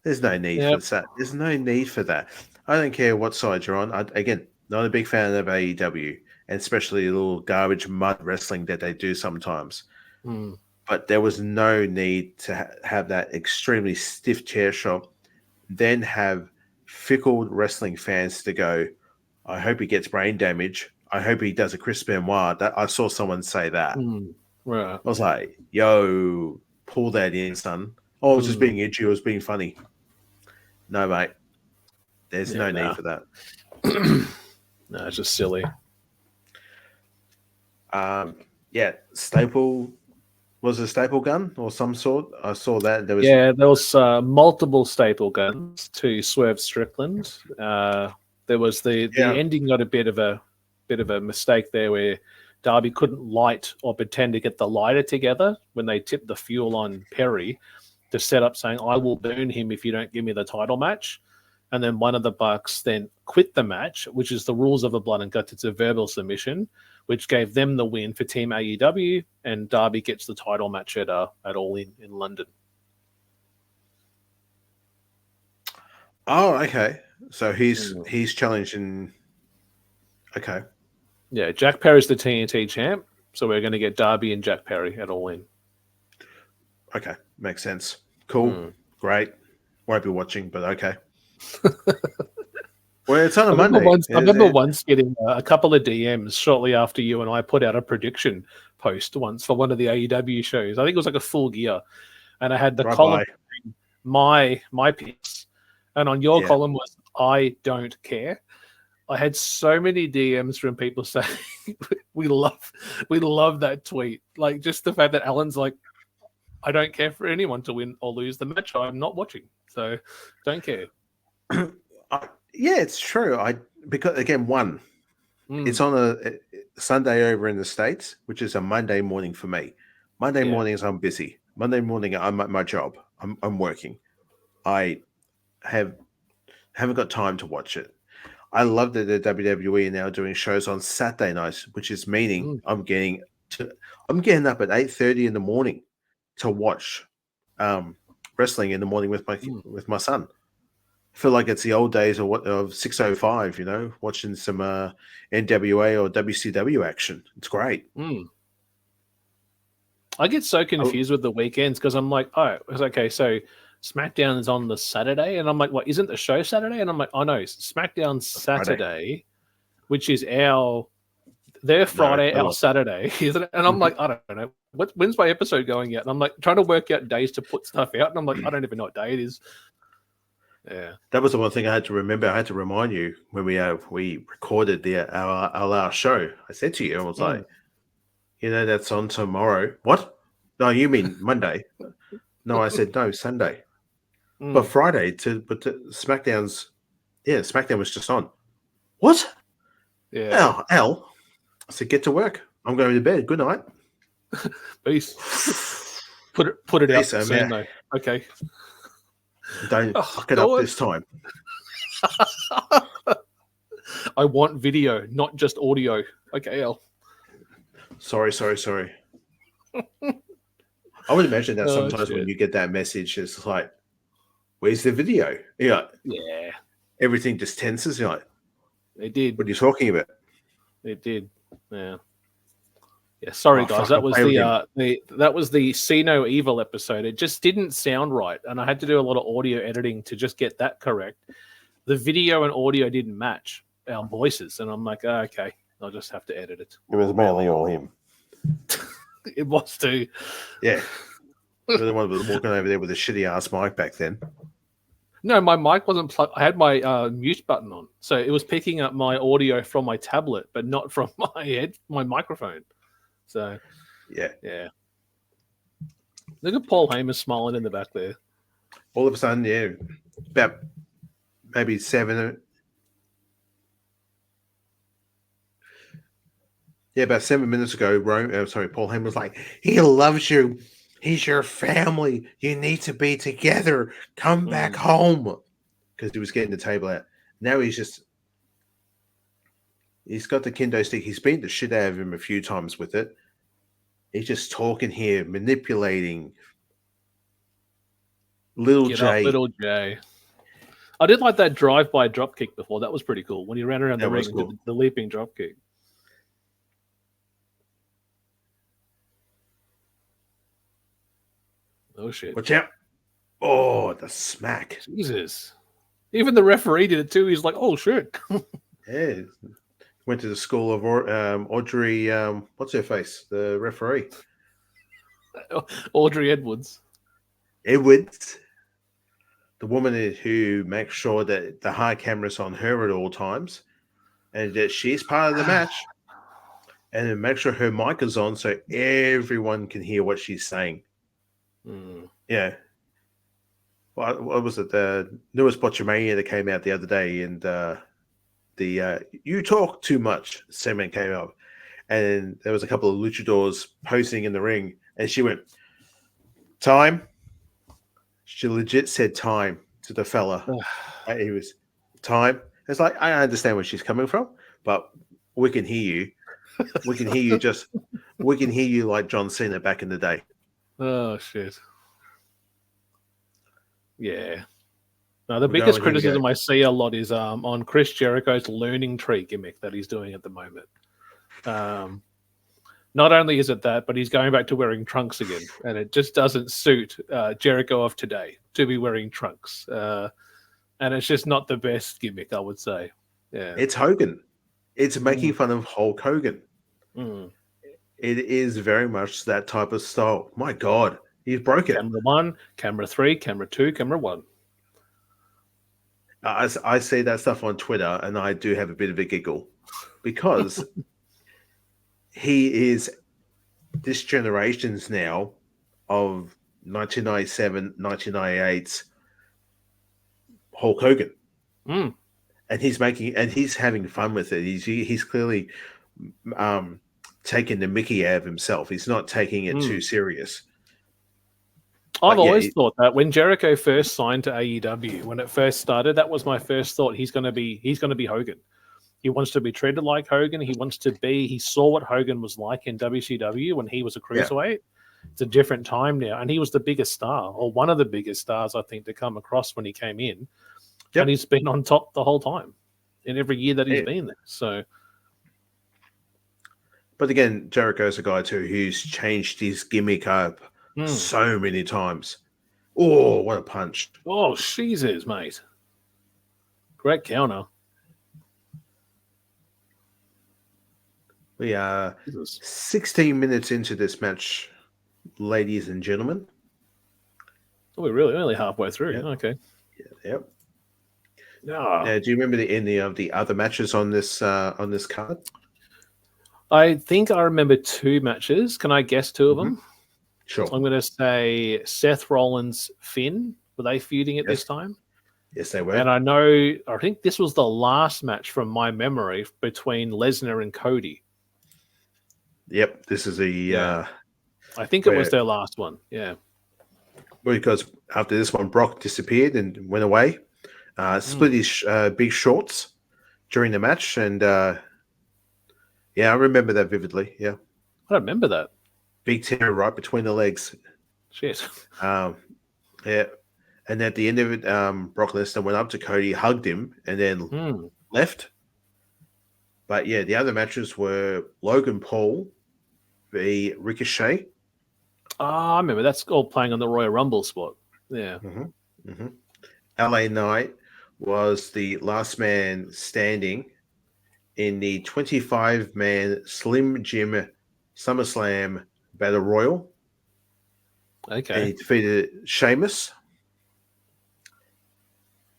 There's no need for that. There's no need for that. I don't care what side you're on. Again, not a big fan of AEW, and especially the little garbage mud wrestling that they do sometimes. Hmm. But there was no need to have that extremely stiff chair shot, then have fickle wrestling fans to go, I hope he gets brain damage. I hope he does a Chris Benoit. I saw someone say that. Right. I was like, yo, pull that in, son. Oh, I was just being edgy. I was being funny. No, mate. There's no need for that. No, it's just silly. Staple was a staple gun or some sort. I saw that there was multiple staple guns to Swerve Strickland. There was the ending got a bit of a mistake there where Darby couldn't light or pretend to get the lighter together when they tipped the fuel on Perry to set up saying, I will burn him if you don't give me the title match. And then one of the Bucks then quit the match, which is the rules of a blood and guts. It's a verbal submission, which gave them the win for Team AEW, and Darby gets the title match at All In London. Oh, okay. So he's challenging. Okay. Yeah, Jack Perry's the TNT champ, so we're going to get Darby and Jack Perry at All In. Okay, makes sense. Cool, great. Won't be watching, but okay. Well, it's on a Monday. I remember once getting a couple of DMs shortly after you and I put out a prediction post once for one of the AEW shows. I think it was like a Full Gear, and I had the column my picks, and on your column was I don't care. I had so many DMs from people saying we love that tweet. Like just the fact that Alan's like, I don't care for anyone to win or lose the match. I'm not watching, so don't care. Yeah, it's true. Because again, it's on a Sunday over in the States, which is a Monday morning for me. Monday mornings I'm busy. Monday morning I'm at my job. I'm working. I haven't got time to watch it. I love that the WWE are now doing shows on Saturday nights, which is meaning I'm getting up at 8:30 in the morning to watch wrestling in the morning with my son. I feel like it's the old days of 6:05, watching some NWA or WCW action. It's great. I get so confused with the weekends because I'm like, oh, it's okay, so SmackDown is on the Saturday, and I'm like, what, isn't the show Saturday? And I'm like, oh no, SmackDown's Saturday, which is their Friday, our Saturday, isn't it? And I'm like, I don't know. When's my episode going out? And I'm like trying to work out days to put stuff out, and I'm like, I don't even know what day it is. Yeah, that was the one thing I had to remember. I had to remind you when we recorded our last show. I said to you, I was like, that's on tomorrow. What? No, you mean Monday? No, I said no, Sunday. But Friday SmackDown's SmackDown was just on. What? Yeah. Al. I said, get to work. I'm going to bed. Good night. Peace. Put it out soon, though. Okay. Don't fuck it up this time. I want video, not just audio. Okay, Al. Sorry. I would imagine that sometimes when you get that message, it's like, where's the video? Yeah. Everything just tenses. You're like, it did. What are you talking about? It did. Yeah. Yeah. Sorry, guys. That was the See No Evil episode. It just didn't sound right, and I had to do a lot of audio editing to just get that correct. The video and audio didn't match our voices, and I'm like, okay, I'll just have to edit it. It was mainly all him. It was too. Yeah. You're the one that was walking over there with a shitty ass mic back then. No, my mic wasn't plugged. I had my mute button on, so it was picking up my audio from my tablet, but not from my microphone. So, yeah. Look at Paul Heyman smiling in the back there. All of a sudden, about maybe 7. Yeah, about 7 minutes ago, Paul Heyman was like, he loves you. He's your family. You need to be together. Come back home. Because he was getting the table out. Now he's got the kendo stick. He's beaten the shit out of him a few times with it. He's just talking here, manipulating little Get up, Jey. little Jey. I did like that drive-by drop kick before. That was pretty cool. When he ran around the ring and did the leaping drop kick. Oh, shit. Watch out. Oh, the smack. Jesus. Even the referee did it too. He's like, oh, shit. Yeah. Went to the school of Audrey, what's her face? The referee. Audrey Edwards. Edwards. The woman who makes sure that the high camera's on her at all times and that she's part of the match. And then make sure her mic is on so everyone can hear what she's saying. Mm. Yeah. What was it? The newest Botchamania that came out the other day, and the "You Talk Too Much" segment came up, and there was a couple of luchadors posing in the ring, and she went, "Time." She legit said "time" to the fella. He was time. It's like, I understand where she's coming from, but we can hear you. We can hear you we can hear you like John Cena back in the day. Oh, shit. Yeah. No, the biggest criticism I see a lot is on Chris Jericho's learning tree gimmick that he's doing at the moment. Not only is it that, but he's going back to wearing trunks again, and it just doesn't suit Jericho of today to be wearing trunks. And it's just not the best gimmick, I would say. Yeah, It's Hogan. It's making fun of Hulk Hogan. Mm. It is very much that type of style. My God, he's broke it. Camera 1, camera 3, camera 2, camera 1. I see that stuff on Twitter, and I do have a bit of a giggle because he is this generation's now of 1997, 1998's Hulk Hogan. Mm. And he's having fun with it. He's clearly taking the mickey out of himself. He's not taking it too serious. I've always thought that when Jericho first signed to AEW, when it first started, that was my first thought. He's going to be Hogan. He wants to be treated like Hogan. He saw what Hogan was like in WCW when he was a cruiserweight. Yeah. It's a different time now. And he was the biggest star, or one of the biggest stars, I think, to come across when he came in. Yep. And he's been on top the whole time in every year that he's been there. So, but again, Jericho's a guy too who's changed his gimmick up so many times. Oh, what a punch! Oh, Jesus, mate! Great counter. We are 16 minutes into this match, ladies and gentlemen. Oh, we're really halfway through. Yep. Okay. Yep. Oh. Do you remember any of the other matches on this card? I think I remember 2 matches. Can I guess 2 of them? Sure. I'm going to say Seth Rollins, Finn. Were they feuding at this time? Yes, they were. And I think this was the last match from my memory between Lesnar and Cody. Yep, this is I think it was their last one. Yeah. Because after this one, Brock disappeared and went away. Split his big shorts during the match, and I remember that vividly. Yeah, I don't remember that. Big tear right between the legs. Shit. Yeah, and at the end of it, Brock Lesnar went up to Cody, hugged him, and then left. But yeah, the other matches were Logan Paul v Ricochet. I remember that's all playing on the Royal Rumble spot. Yeah. LA Knight was the last man standing in the 25-man Slim Jim SummerSlam Battle Royal. Okay. And he defeated Sheamus.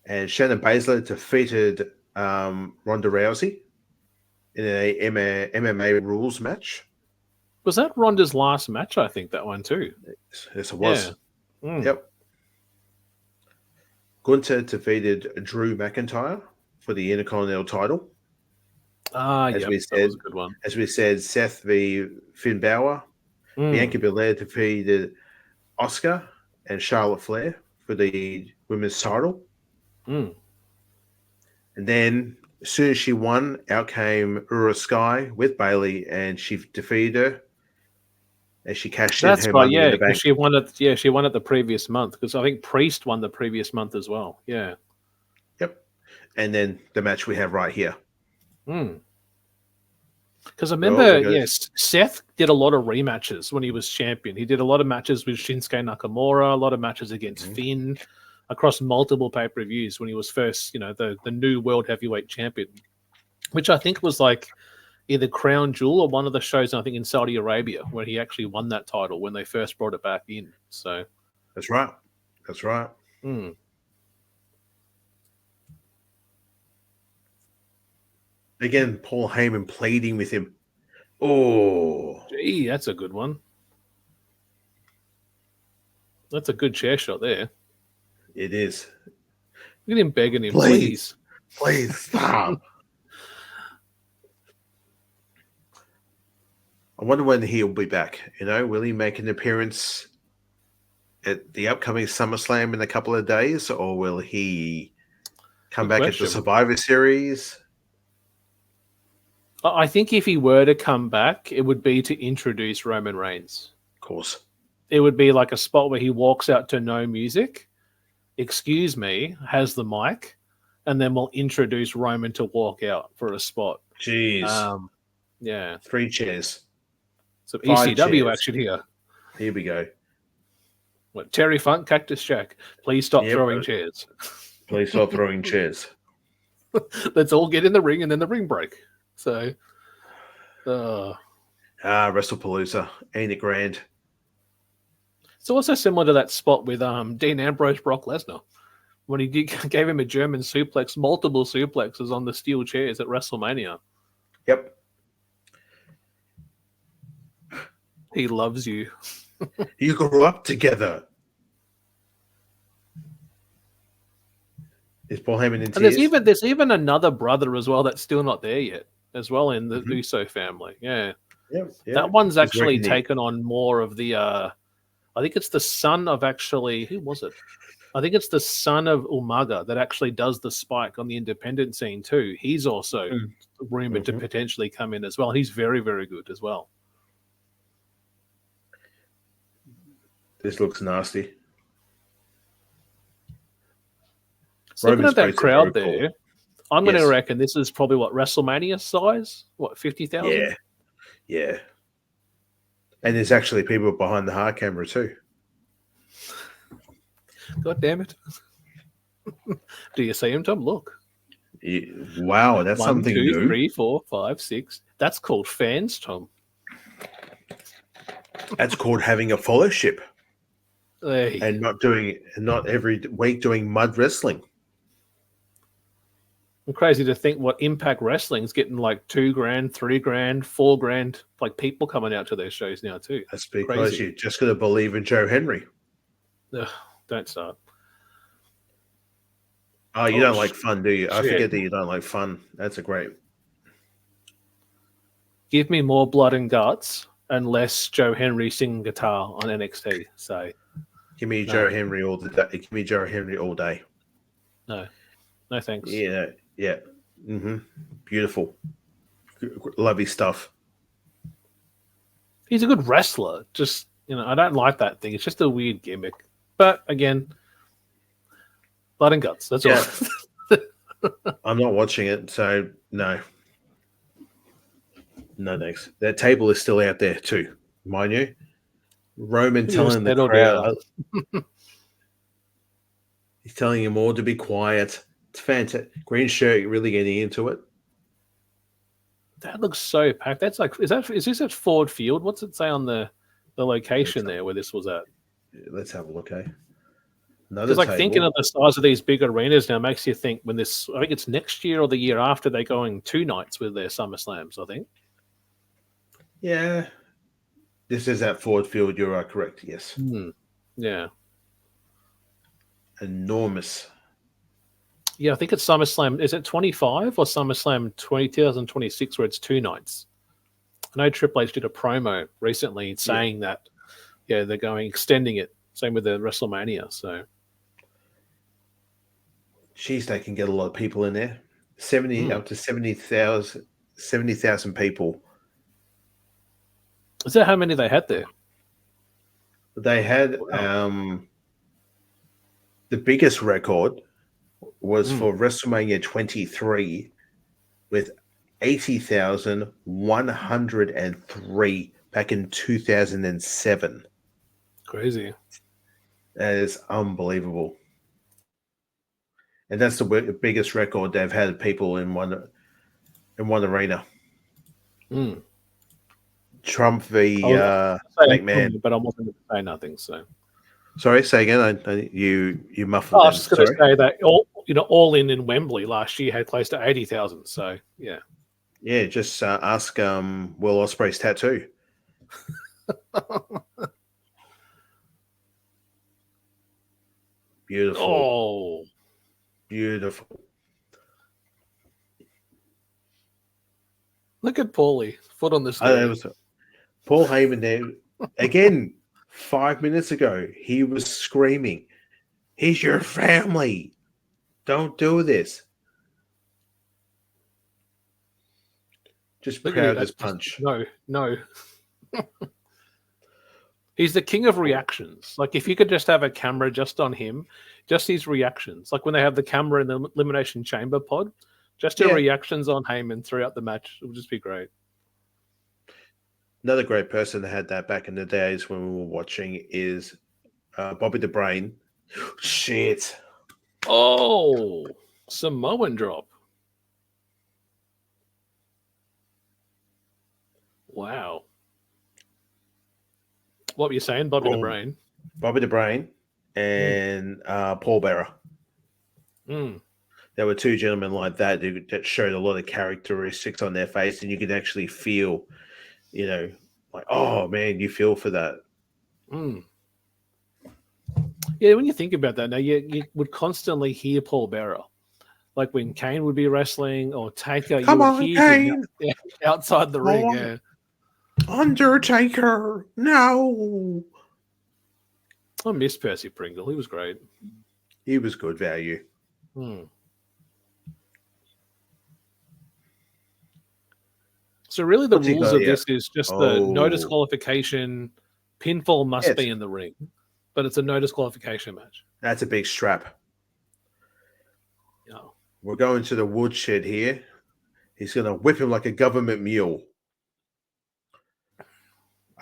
And Shannon Baszler defeated Ronda Rousey in a MMA rules match. Was that Ronda's last match? I think that one too. Yes, it was. Yeah. Yep. Gunther defeated Drew McIntyre for the Intercontinental title. That was a good one. As we said, Seth v Finn Balor. Bianca Belair defeated Asuka and Charlotte Flair for the women's title. And then as soon as she won, out came Ura Sky with Bailey, and she defeated her. And she cashed in That's her right, money in yeah, the because bank. she won it. Yeah, she won it the previous month because I think Priest won the previous month as well. Yeah. Yep. And then the match we have right here. Because I Well, remember, we go- yes, Seth did a lot of rematches when he was champion. He did a lot of matches with Shinsuke Nakamura, a lot of matches against Finn, across multiple pay-per-views when he was first, the new World Heavyweight Champion, which I think was like either Crown Jewel or one of the shows, I think, in Saudi Arabia, where he actually won that title when they first brought it back in. So That's right. That's right. Again, Paul Heyman pleading with him. Oh, gee, that's a good one. That's a good chair shot there. it is. Look at him begging him, please. Please stop. I wonder when he'll be back. Will he make an appearance at the upcoming SummerSlam in a couple of days, or will he come Good back question. at the Survivor Series? I think if he were to come back, it would be to introduce Roman Reigns. Of course. It would be like a spot where he walks out to no music, excuse me, has the mic, and then we'll introduce Roman to walk out for a spot. Jeez. Yeah. 3 chairs. Some 5 ECW chairs. action here. Here we go. What, Terry Funk, Cactus Jack, please stop Yep. throwing chairs. Please stop throwing chairs. Let's all get in the ring and then the ring break. So, WrestlePalooza. Ain't it grand? it's also similar to that spot with Dean Ambrose, Brock Lesnar, when he gave him a German suplex, multiple suplexes on the steel chairs at WrestleMania. Yep. He loves you. You grew up together. Is Paul Heyman in And tears? there's even another brother as well that's still not there yet, as well in the Uso family. Yeah. Yep. That one's He's actually working taken on more of the I think it's the son of actually who was it? I think it's the son of Umaga that actually does the spike on the independent scene too. He's also rumored to potentially come in as well. He's very, very good as well. This looks nasty. So looking at that Roman's crowd very cool. there, I'm going to Yes. reckon this is probably what WrestleMania size. What 50,000? Yeah. Yeah. And there's actually people behind the hard camera too. God damn it! Do you see him, Tom? Look. Wow, that's 1, something 2, new. 3, 4, 5, 6. That's called fans, Tom. That's called having a fellowship Hey. and not every week doing mud wrestling. I'm crazy to think what Impact Wrestling's getting like $2,000, $3,000, $4,000, like people coming out to their shows now too. That's because Crazy. you just got to believe in Joe Henry. Ugh, don't start. Oh, you don't like fun, do you? I shit. forget that you don't like fun. That's a great. Give me more blood and guts and less Joe Henry singing guitar on NXT. So Give me Joe Henry all the day. Give me Joe Henry all day. no thanks. Yeah. Beautiful. Lovely stuff. He's a good wrestler. Just I don't like that thing. It's just a weird gimmick. But again, blood and guts. That's all. I'm not watching it, so no. No thanks. That table is still out there too, mind you. Roman telling the settled crowd. He's telling them all to be quiet. It's fantastic. Green shirt really getting into it. That looks so packed. That's like is this at Ford Field? What's it say on the location there where this was at? Let's have a look, eh? Another Because table. thinking of the size of these big arenas now makes you think when this, I think it's next year or the year after, they're going 2 nights with their SummerSlams, I think. Yeah. This is at Ford Field. You are correct. Yes. Yeah. Enormous. Yeah, I think it's SummerSlam. Is it 25 or SummerSlam 2026 where it's 2 nights? I know Triple H did a promo recently saying that, they're extending it. Same with the WrestleMania. So, Jeez, they can get a lot of people in there. up to 70,000 people. Is that how many they had there? They had the biggest record was for WrestleMania 23 with 80,103 back in 2007. Crazy. That is unbelievable. And that's the biggest record they've had people in one arena. Trump v. McMahon. But I wasn't going to say nothing. So, sorry, say again. You muffled. I was just going to say that all in Wembley last year had close to 80,000. So yeah, just ask Will Ospreay's tattoo. Beautiful. Oh, beautiful. Look at Paulie, foot on the stairs. Paul Heyman there again. 5 minutes ago, he was screaming, "He's your family! Don't do this!" Just proud as punch. No. He's the king of reactions. Like, if you could just have a camera just on him, just his reactions. Like when they have the camera in the Elimination Chamber pod, just your reactions on Heyman throughout the match. It would just be great. Another great person that had that back in the days when we were watching is Bobby the Brain. Shit. Oh, Samoan drop. Wow. What were you saying, Bobby the Brain? Bobby the Brain and Paul Bearer. There were two gentlemen like that that showed a lot of characteristics on their face, and you could actually feel, like, oh man, you feel for that. Yeah, when you think about that now, you would constantly hear Paul Bearer. Like when Kane would be wrestling or Taker, Come you would on, hear Kane. him outside the ring. Yeah. Undertaker, no. I miss Percy Pringle. He was great. He was good value. So really the rules of this is just the no disqualification. Pinfall must be in the ring, but it's a no disqualification match. That's a big strap. Yeah. We're going to the woodshed here. He's going to whip him like a government mule.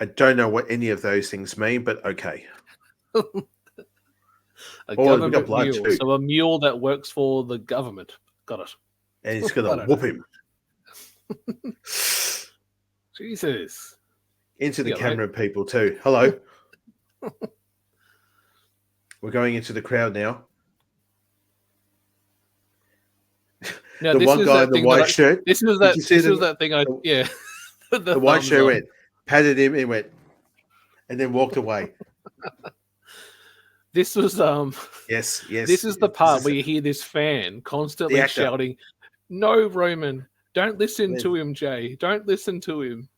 I don't know what any of those things mean, but okay. A government mule. Too. So a mule that works for the government. Got it. And he's going to whoop him. Jesus. Into the camera people too. Hello. We're going into the crowd now. Now the one guy in the white shirt. This was that thing. The white shirt went, patted him, and went, and then walked away. This was yes. This is the part where you hear this fan constantly shouting, "No, Roman, don't listen to him, Jay. Don't listen to him."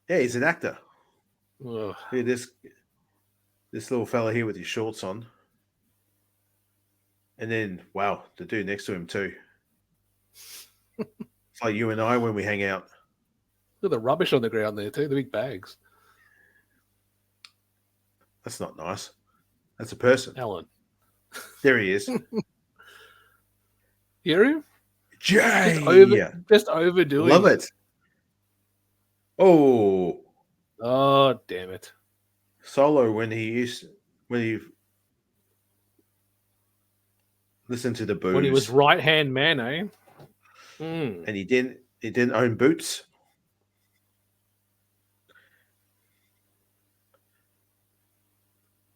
Yeah, he's an actor. Ugh. Here, this little fella here with his shorts on. And then, wow, the dude next to him too. It's like you and I when we hang out. Look at the rubbish on the ground there too, the big bags. That's not nice. That's a person. Alan. There he is. Hear him? Jay! Just overdoing. Love it. Oh, damn it. Solo when he listened to the booze. When he was right hand man, eh? And he didn't own boots.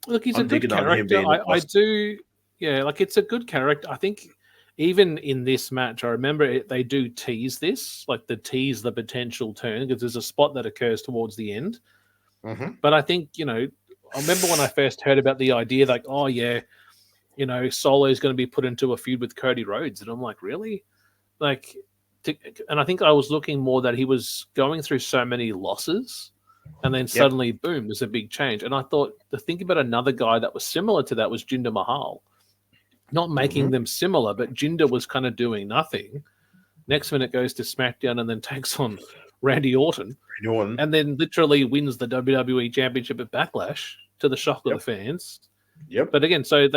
Look, he's a good character. I do, like it's a good character. I think even in this match, I remember they do tease this, like they tease the potential turn because there's a spot that occurs towards the end. Mm-hmm. But I think, I remember when I first heard about the idea, like, oh yeah, Solo is going to be put into a feud with Cody Rhodes. And I'm like, really? Like, and I think I was looking more that he was going through so many losses and then suddenly, boom, there's a big change. And I thought to think about another guy that was similar to that was Jinder Mahal. not making them similar, but Jinder was kind of doing nothing. Next minute goes to SmackDown and then takes on Randy Orton. And then literally wins the WWE Championship at Backlash to the shock of the fans. Yep. But again, so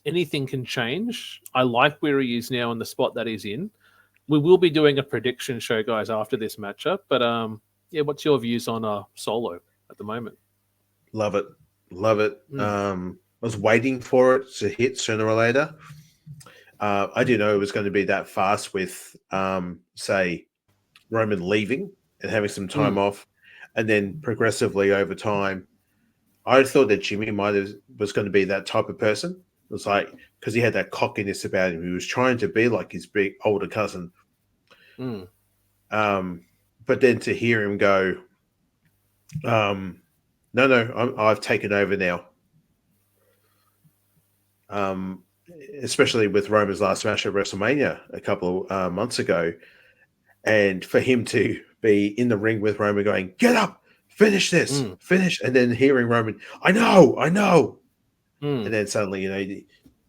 anything can change. I like where he is now in the spot that he's in. We will be doing a prediction show, guys, after this matchup. But what's your views on Solo at the moment? Love it. I was waiting for it to hit sooner or later. I didn't know it was going to be that fast with, say, Roman leaving and having some time off, and then progressively over time. I thought that Jimmy was going to be that type of person. It was like, because he had that cockiness about him. He was trying to be like his big older cousin. But then to hear him go, no, I've taken over now. Especially with Roman's last match at WrestleMania a couple of months ago. And for him to be in the ring with Roman going, get up, finish this, finish. And then hearing Roman, I know. And then suddenly,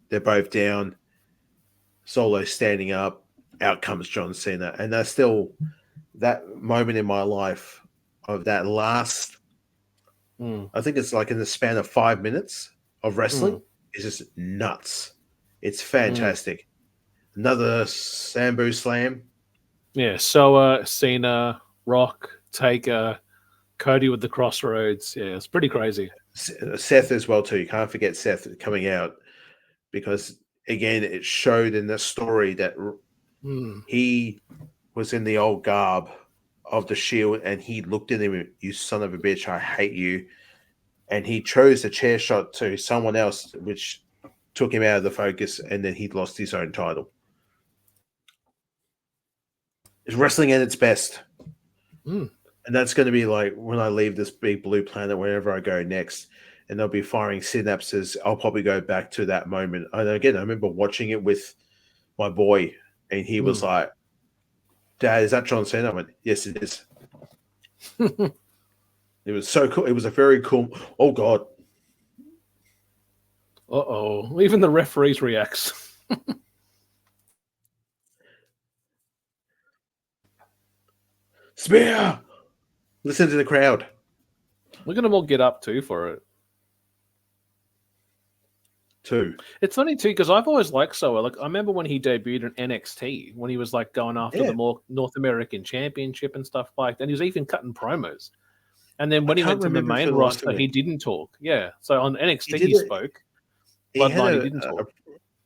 they're both down. Solo standing up. Out comes John Cena. And that's still that moment in my life of that last, I think it's like in the span of 5 minutes of wrestling, is just nuts. It's fantastic. Another Sambu Slam. Yeah, so Cena, Rock, Taker, Cody with the Crossroads. Yeah, it's pretty crazy. Seth as well too. You can't forget Seth coming out, because again, it showed in the story that he was in the old garb of the Shield, and he looked at him, you son of a bitch, I hate you. And he chose a chair shot to someone else, which took him out of the focus, and then he lost his own title. It's wrestling at its best. And that's going to be like when I leave this big blue planet, wherever I go next, and they'll be firing synapses. I'll probably go back to that moment. And again, I remember watching it with my boy, and he was like, Dad, is that John Cena? I went, yes, it is. It was so cool. It was a very cool. Oh, God. Uh-oh. Even the referees reacts. Spear! Listen to the crowd. Look at them all get up too for it. It's funny too, because I've always liked Soa. Like, I remember when he debuted in NXT, when he was like going after the more North American Championship and stuff like that. And he was even cutting promos. And then when he went to the main roster, he didn't talk. Yeah. So on NXT, he spoke. Bloodline, he didn't talk.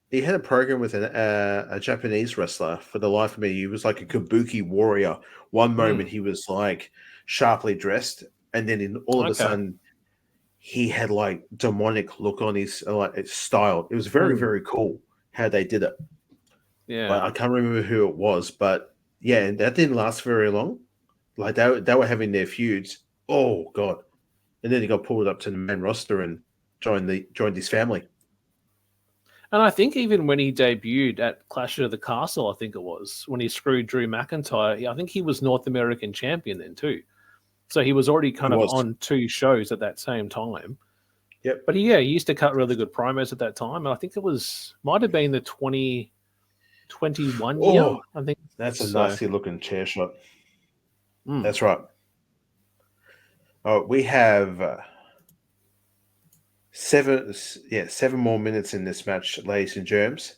He had a program with a Japanese wrestler. For the life of me, he was like a kabuki warrior. One moment he was like sharply dressed, and then all of a sudden he had like demonic look on his style. It was very, very cool how they did it. Yeah, but I can't remember who it was, but yeah, and that didn't last very long. Like they were having their feuds. Oh God! And then he got pulled up to the main roster and joined his family. And I think even when he debuted at Clash of the Castle, I think it was, when he screwed Drew McIntyre, I think he was North American champion then too. So he was already kind of on two shows at that same time. Yep. But he used to cut really good promos at that time. And I think might have been the 2021 year. I think that's a nasty looking chair shot. That's right. We have 7 more minutes in this match, ladies and germs.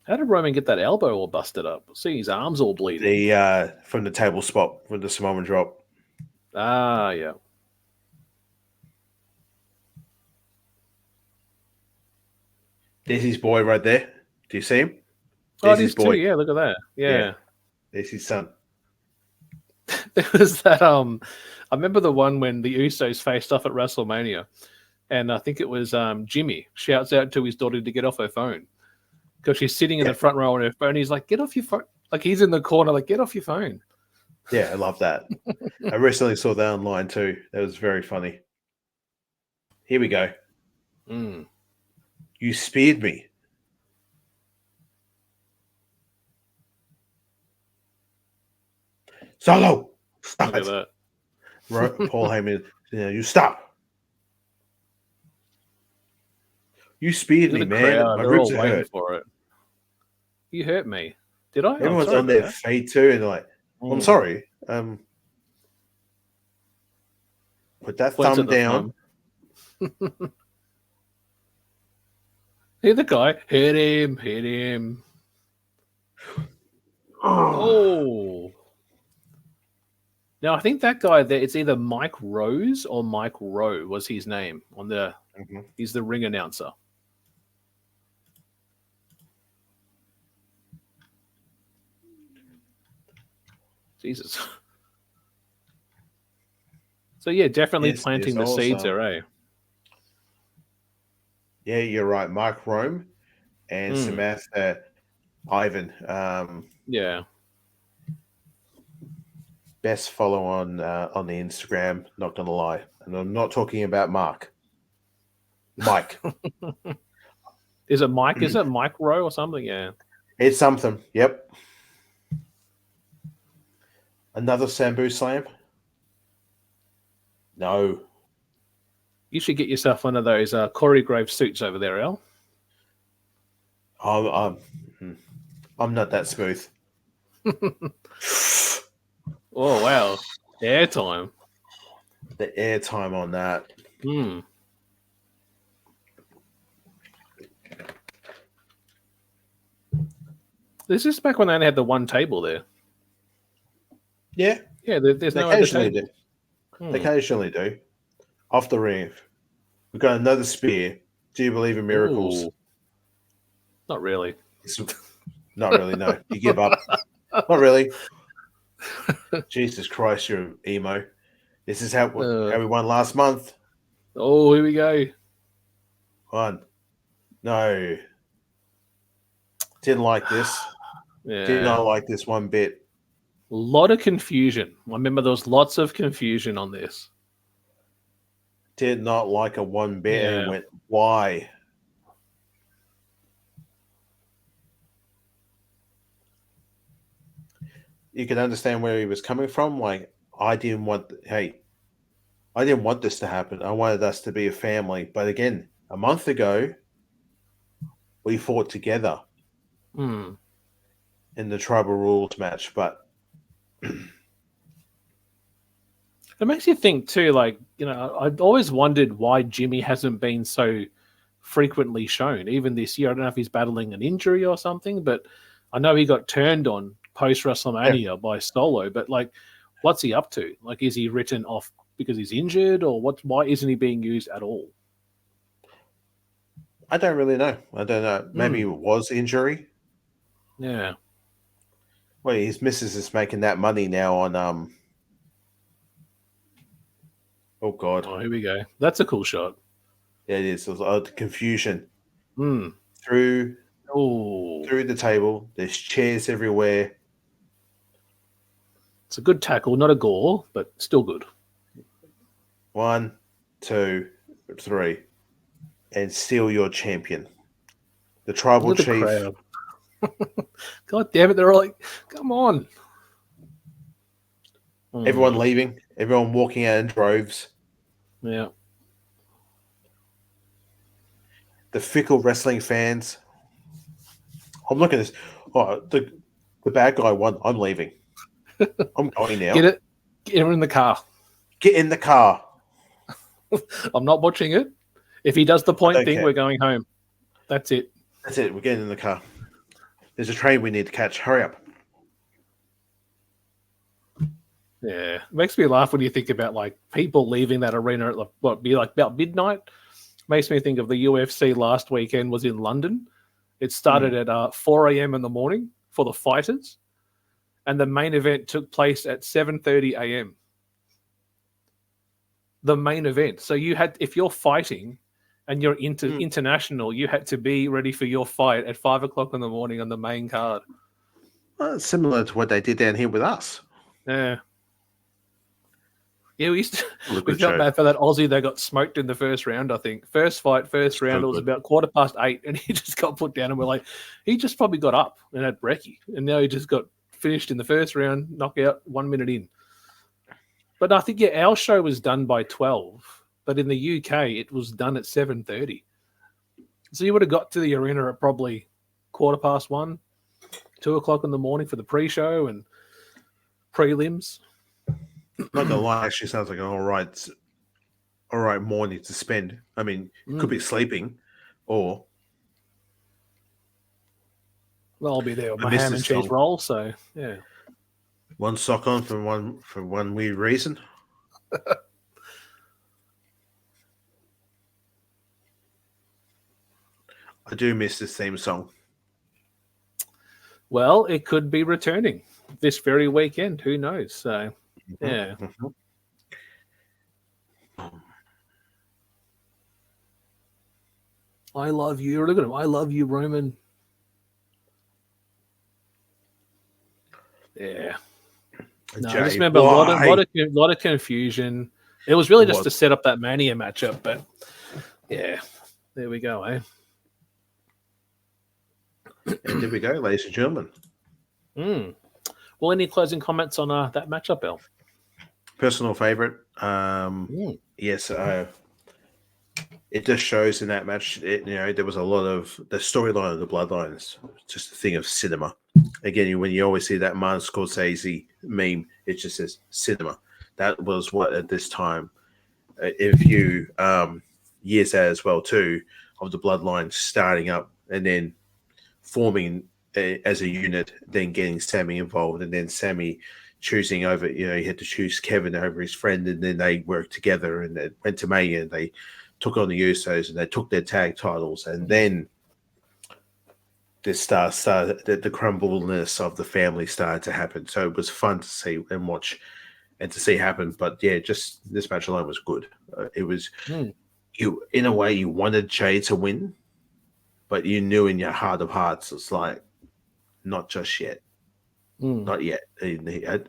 How did Roman get that elbow all busted up? See his arms all bleeding. From the table spot with the Samoan drop. Ah, yeah. There's his boy right there. Do you see him? There's his boy. Yeah, look at that. Yeah. There's his son. There was that. I remember the one when the Usos faced off at WrestleMania, and I think it was Jimmy shouts out to his daughter to get off her phone because she's sitting in the front row on her phone. He's like, "Get off your phone!" Like he's in the corner, like, "Get off your phone." Yeah, I love that. I recently saw that online too. That was very funny. Here we go. You speared me. Solo, stop it. Paul Heyman, you stop. You speared Look me, at the man. crowd, My they're ribs all are waiting hurt. for it. You hurt me. Did I? Everyone's sorry on about their that. feet too, and they're like, I'm Mm. sorry. Put that Points thumb at the down. thumb. Hit the guy. Hit him. Oh. Now I think that guy there, it's either Mike Rose or Mike Rowe was his name on the. Mhm. He's the ring announcer. Jesus. So yeah, definitely This planting is the seeds awesome. there, eh? Yeah, you're right. Mike Rome and Samantha Ivan. Yeah. Best follow on the Instagram. Not gonna lie, and I'm not talking about Mark. Mike. Is it Mike? Is it Mike Rowe or something? Yeah. It's something. Yep. Another Sambu Slam. No. You should get yourself one of those choreographed suits over there, Al. I'm not that smooth. Oh wow. Airtime. The airtime on that. This is back when they only had the one table there. Yeah. Yeah, there's They no other occasionally table. do. They occasionally do. Off the ring. We've got another spear. Do you believe in miracles? Ooh. Not really. Not really, no. You give up. Not really. Jesus Christ, you're emo. This is how we won last month. Oh, here we go. One. No. Didn't like this. Yeah. Did not like this one bit. A lot of confusion. I remember there was lots of confusion on this. Did not like it one bit and Yeah. went, why? You can understand where he was coming from. Like, I didn't want this to happen. I wanted us to be a family. But again, a month ago, we fought together in the tribal rules match. But it makes you think too, like, you know, I've always wondered why Jimmy hasn't been so frequently shown. Even this year, I don't know if he's battling an injury or something, but I know he got turned on post WrestleMania by Solo. But like, what's he up to? Like, is he written off because he's injured, or what? Why isn't he being used at all? I don't really know. I don't know. Maybe it was injury. Yeah. Well, his missus is making that money now on oh God. Oh, here we go. That's a cool shot. Yeah, it is. There's a lot of confusion through the table. There's chairs everywhere. It's a good tackle, not a gore, but still good. 1, 2, 3, and still your champion, the tribal Look at the chief. crowd. God damn it! They're all like, "Come on!" Everyone leaving. Everyone walking out in droves. Yeah. The fickle wrestling fans. I'm looking at this. Oh, the bad guy won. I'm leaving. I'm going now. Get it. Get him in the car. Get in the car. I'm not watching it. If he does the point don't thing, care. we're going home. That's it. That's it. We're getting in the car. There's a train we need to catch. Hurry up. Yeah, it makes me laugh when you think about like people leaving that arena at about midnight. Makes me think of the UFC last weekend was in London. It started at 4 a.m. in the morning for the fighters, and the main event took place at 7:30 a.m. The main event. So you had, if you're fighting and you're international, you had to be ready for your fight at 5 o'clock in the morning on the main card. Well, it's similar to what they did down here with us. Yeah. Yeah, we used to. Look We good felt show. bad for that Aussie that got smoked in the first round, I think. First round, it was good. about 8:15, and he just got put down, and we're like, he just probably got up and had brekkie, and now he just got finished in the first round, knockout 1 minute in. But I think, yeah, our show was done by 12, but in the UK, it was done at 7:30. So you would have got to the arena at probably 1:15, 2:00 in the morning for the pre-show and prelims. Not gonna lie, actually sounds like an all right morning to spend. I mean, could be sleeping, or well, I'll be there with I my missed ham and this cheese song. roll. So yeah, one sock on for one weird reason. I do miss this theme song. well, it could be returning this very weekend. Who knows? So yeah. I love you. Look at him. I love you, Roman. Yeah. No, I just remember a lot of confusion. It was really just to set up that Mania matchup, but yeah, there we go, eh? And there we go, ladies and gentlemen. Well, any closing comments on that matchup, El? Personal favorite. Yes, it just shows in that match. There was a lot of the storyline of the Bloodlines. Just a thing of cinema. Again, when you always see that Martin Scorsese meme, it just says cinema. That was what at this time, if you years out as well too, of the Bloodline starting up and then forming as a unit, then getting Sammy involved, and then Sammy choosing over. He had to choose Kevin over his friend, and then they worked together and they went to Mania and they took on the Usos and they took their tag titles, and then this started the crumbleness of the family started to happen. So it was fun to see and watch and to see happen. But yeah, just this match alone was good. It was you in a way you wanted Jey to win, but you knew in your heart of hearts it's like not just yet, not yet. I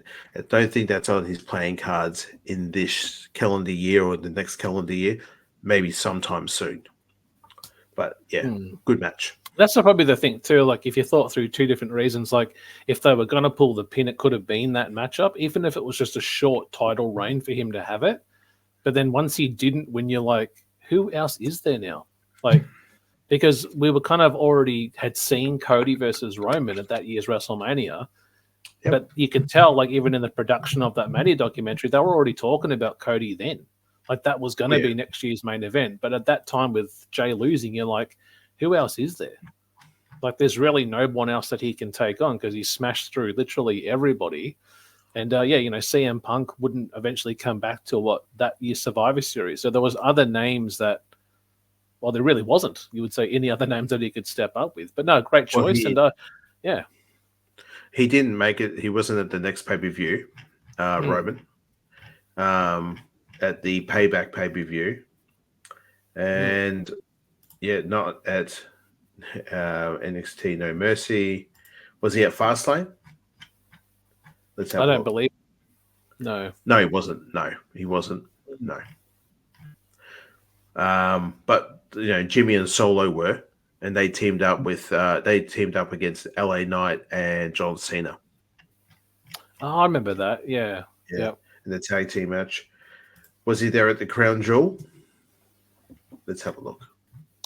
don't think that's on his playing cards in this calendar year or the next calendar year. Maybe sometime soon. But yeah, good match. That's probably the thing too. Like if you thought through two different reasons, like if they were going to pull the pin, it could have been that matchup, even if it was just a short title reign for him to have it. But then once he didn't win, you're like, who else is there now? Like, because we were kind of already had seen Cody versus Roman at that year's WrestleMania. Yep. But you can tell, like even in the production of that Mania documentary, they were already talking about Cody then. Like that was going to be next year's main event. But at that time with Jey losing, you're like, who else is there? Like there's really no one else that he can take on because he smashed through literally everybody. And CM Punk wouldn't eventually come back to what that year's Survivor Series. So there was other names that, well, there really wasn't. You would say any other names that he could step up with. But no, great choice. He didn't make it. He wasn't at the next pay-per-view, Roman. At the Payback pay-per-view, and not at NXT No Mercy. Was he at Fastlane? I don't believe. No, he wasn't. No, he wasn't. No. But Jimmy and Solo were, and they teamed up against LA Knight and John Cena. Oh, I remember that. Yeah. In the tag team match. Was he there at the Crown Jewel? Let's have a look.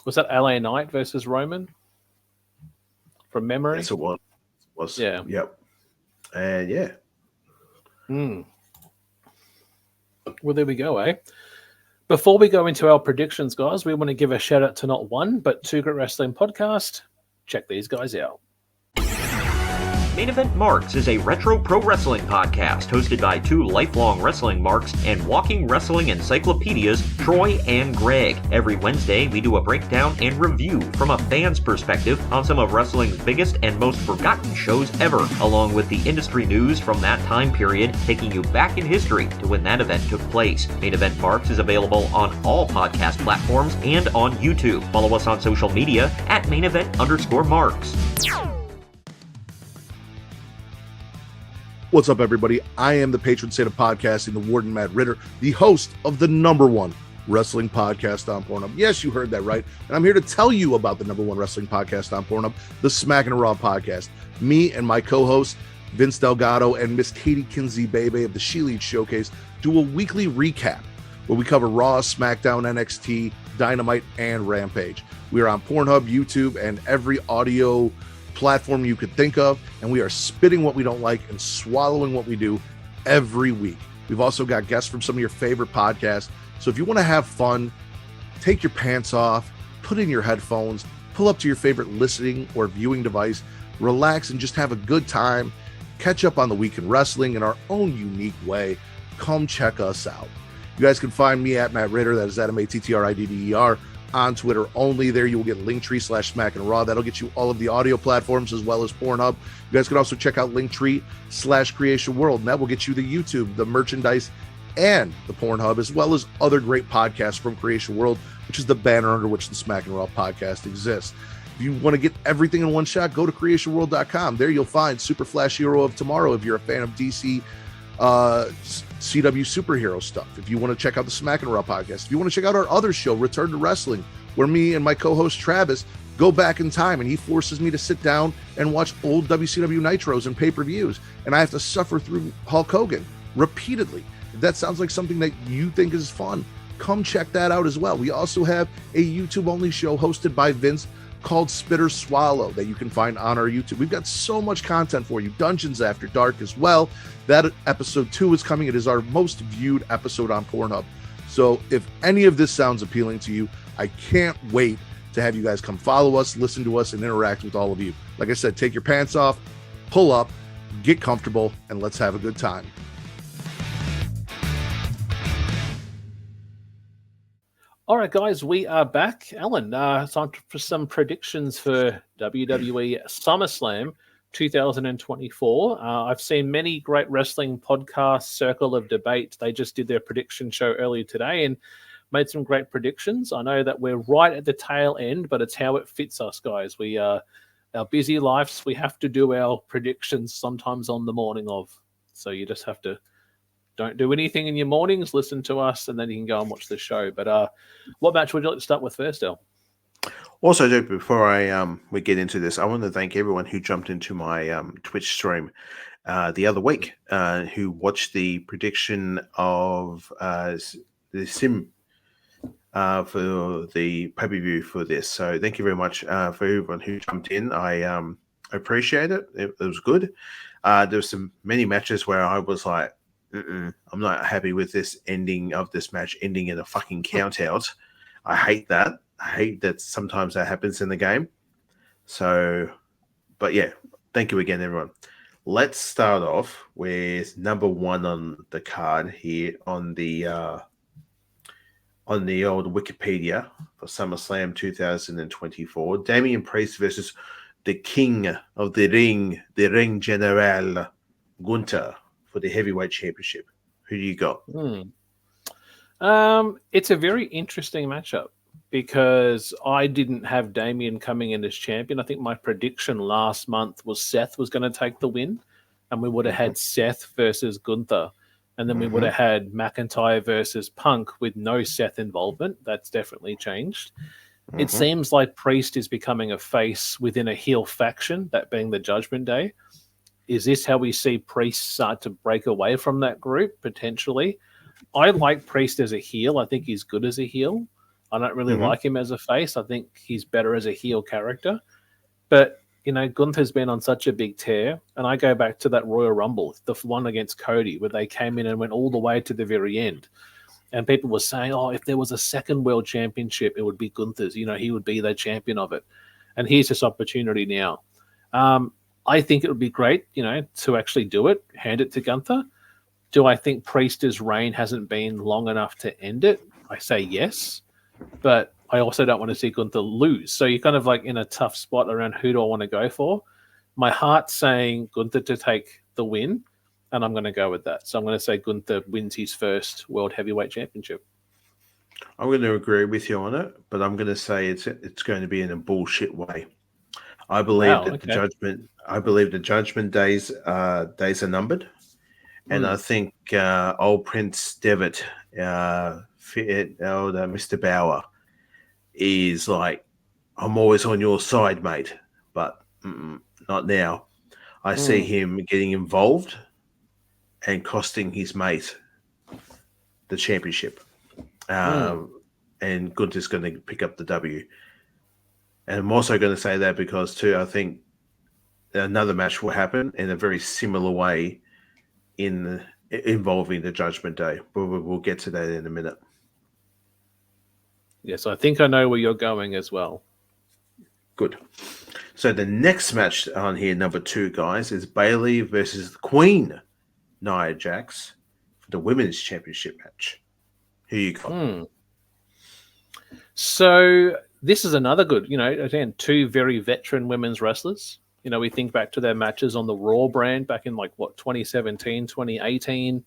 Was that LA Knight versus Roman? From memory? Yes, it was. Yeah. Yep. And yeah. Well, there we go, eh? Before we go into our predictions, guys, we want to give a shout out to not one, but Two Great Wrestling Podcast. Check these guys out. Main Event Marks is a retro pro wrestling podcast hosted by two lifelong wrestling marks and walking wrestling encyclopedias, Troy and Greg. Every Wednesday, we do a breakdown and review from a fan's perspective on some of wrestling's biggest and most forgotten shows ever, along with the industry news from that time period, taking you back in history to when that event took place. Main Event Marks is available on all podcast platforms and on YouTube. Follow us on social media at @main-event_marks. What's up, everybody? I am the patron saint of podcasting, the Warden Matt Ritter, the host of the #1 wrestling podcast on Pornhub. Yes, you heard that right. And I'm here to tell you about the #1 wrestling podcast on Pornhub, the Smackin' and Raw podcast. Me and my co-host, Vince Delgado, and Miss Katie Kinsey Bebe of the She Leads Showcase do a weekly recap where we cover Raw, SmackDown, NXT, Dynamite, and Rampage. We are on Pornhub, YouTube, and every audio platform you could think of, and we are spitting what we don't like and swallowing what we do every week. We've also got guests from some of your favorite podcasts. So if you want to have fun, take your pants off, put in your headphones, pull up to your favorite listening or viewing device, relax, and just have a good time. Catch up on the week in wrestling in our own unique way. Come check us out. You guys can find me at Matt Ritter. That is at MATTRIDDER on Twitter only. There you will get Linktree/Smackin Raw. That'll get you all of the audio platforms as well as Pornhub. You guys can also check out Linktree/Creation World, and that will get you the YouTube, the merchandise, and the Pornhub, as well as other great podcasts from Creation World, which is the banner under which the Smackin Raw podcast exists. If you want to get everything in one shot, go to creationworld.com. There you'll find Super Flash Hero of Tomorrow if you're a fan of DC CW superhero stuff. If you want to check out the Smackin Raw podcast, if you want to check out our other show, Return to Wrestling, where me and my co-host Travis go back in time and he forces me to sit down and watch old WCW Nitros and pay-per-views, and I have to suffer through Hulk Hogan repeatedly. If that sounds like something that you think is fun, come check that out as well. We also have a YouTube-only show hosted by Vince called Spitter Swallow that you can find on our YouTube. We've got so much content for you. Dungeons After Dark as well. That episode 2 is coming. It is our most viewed episode on Pornhub. So if any of this sounds appealing to you, I can't wait to have you guys come follow us, listen to us, and interact with all of you. Like I said, take your pants off, pull up, get comfortable, and let's have a good time. All right, guys, we are back. Alan, it's time for some predictions for WWE SummerSlam 2024. I've seen many great wrestling podcasts, Circle of Debate. They just did their prediction show earlier today and made some great predictions. I know that we're right at the tail end, but it's how it fits us, guys. We our busy lives, we have to do our predictions sometimes on the morning of. So you just have to don't do anything in your mornings, listen to us, and then you can go and watch the show. But what match would you like to start with first, El? Also, Duke, before we get into this, I want to thank everyone who jumped into my Twitch stream the other week, who watched the prediction of the sim for the pay-per-view for this. So thank you very much for everyone who jumped in. I appreciate it. It was good. There were many matches where I was like, I'm not happy with this ending of this match ending in a fucking count out. I hate that. I hate that sometimes that happens in the game. So, but yeah, thank you again, everyone. Let's start off with number 1 on the card here on the old Wikipedia for SummerSlam 2024. Damian Priest versus the King of the Ring General, Gunther, for the Heavyweight Championship. Who do you got? It's a very interesting matchup because I didn't have Damian coming in as champion. I think my prediction last month was Seth was going to take the win, and we would have had Seth versus Gunther, and then we would have had McIntyre versus Punk with no Seth involvement. That's definitely changed. It seems like Priest is becoming a face within a heel faction, that being the Judgment Day. Is this how we see Priest start to break away from that group, potentially? I like Priest as a heel. I think he's good as a heel. I don't really like him as a face. I think he's better as a heel character. But, you know, Gunther's been on such a big tear. And I go back to that Royal Rumble, the one against Cody, where they came in and went all the way to the very end. And people were saying, oh, if there was a second world championship, it would be Gunther's. You know, he would be the champion of it. And here's this opportunity now. I think it would be great, you know, to actually do it, hand it to Gunther. Do I think Priest's reign hasn't been long enough to end it? I say yes, but I also don't want to see Gunther lose. So you're kind of like in a tough spot around who do I want to go for. My heart's saying Gunther to take the win, and I'm going to go with that. So I'm going to say Gunther wins his first World Heavyweight Championship. I'm going to agree with you on it, but I'm going to say it's going to be in a bullshit way. I believe the Judgment days are numbered, and I think old Prince Devitt, Mr. Bauer, is like, I'm always on your side, mate, but not now. I see him getting involved and costing his mate the championship. and Gunther's going to pick up the W. And I'm also going to say that because, too, I think another match will happen in a very similar way involving the Judgment Day. But we'll get to that in a minute. Yes, I think I know where you're going as well. Good. So the next match on here, number 2, guys, is Bayley versus the Queen, Nia Jax, for the Women's Championship match. Who you got? So this is another good, again, 2 very veteran women's wrestlers. We think back to their matches on the Raw brand back in 2017, 2018.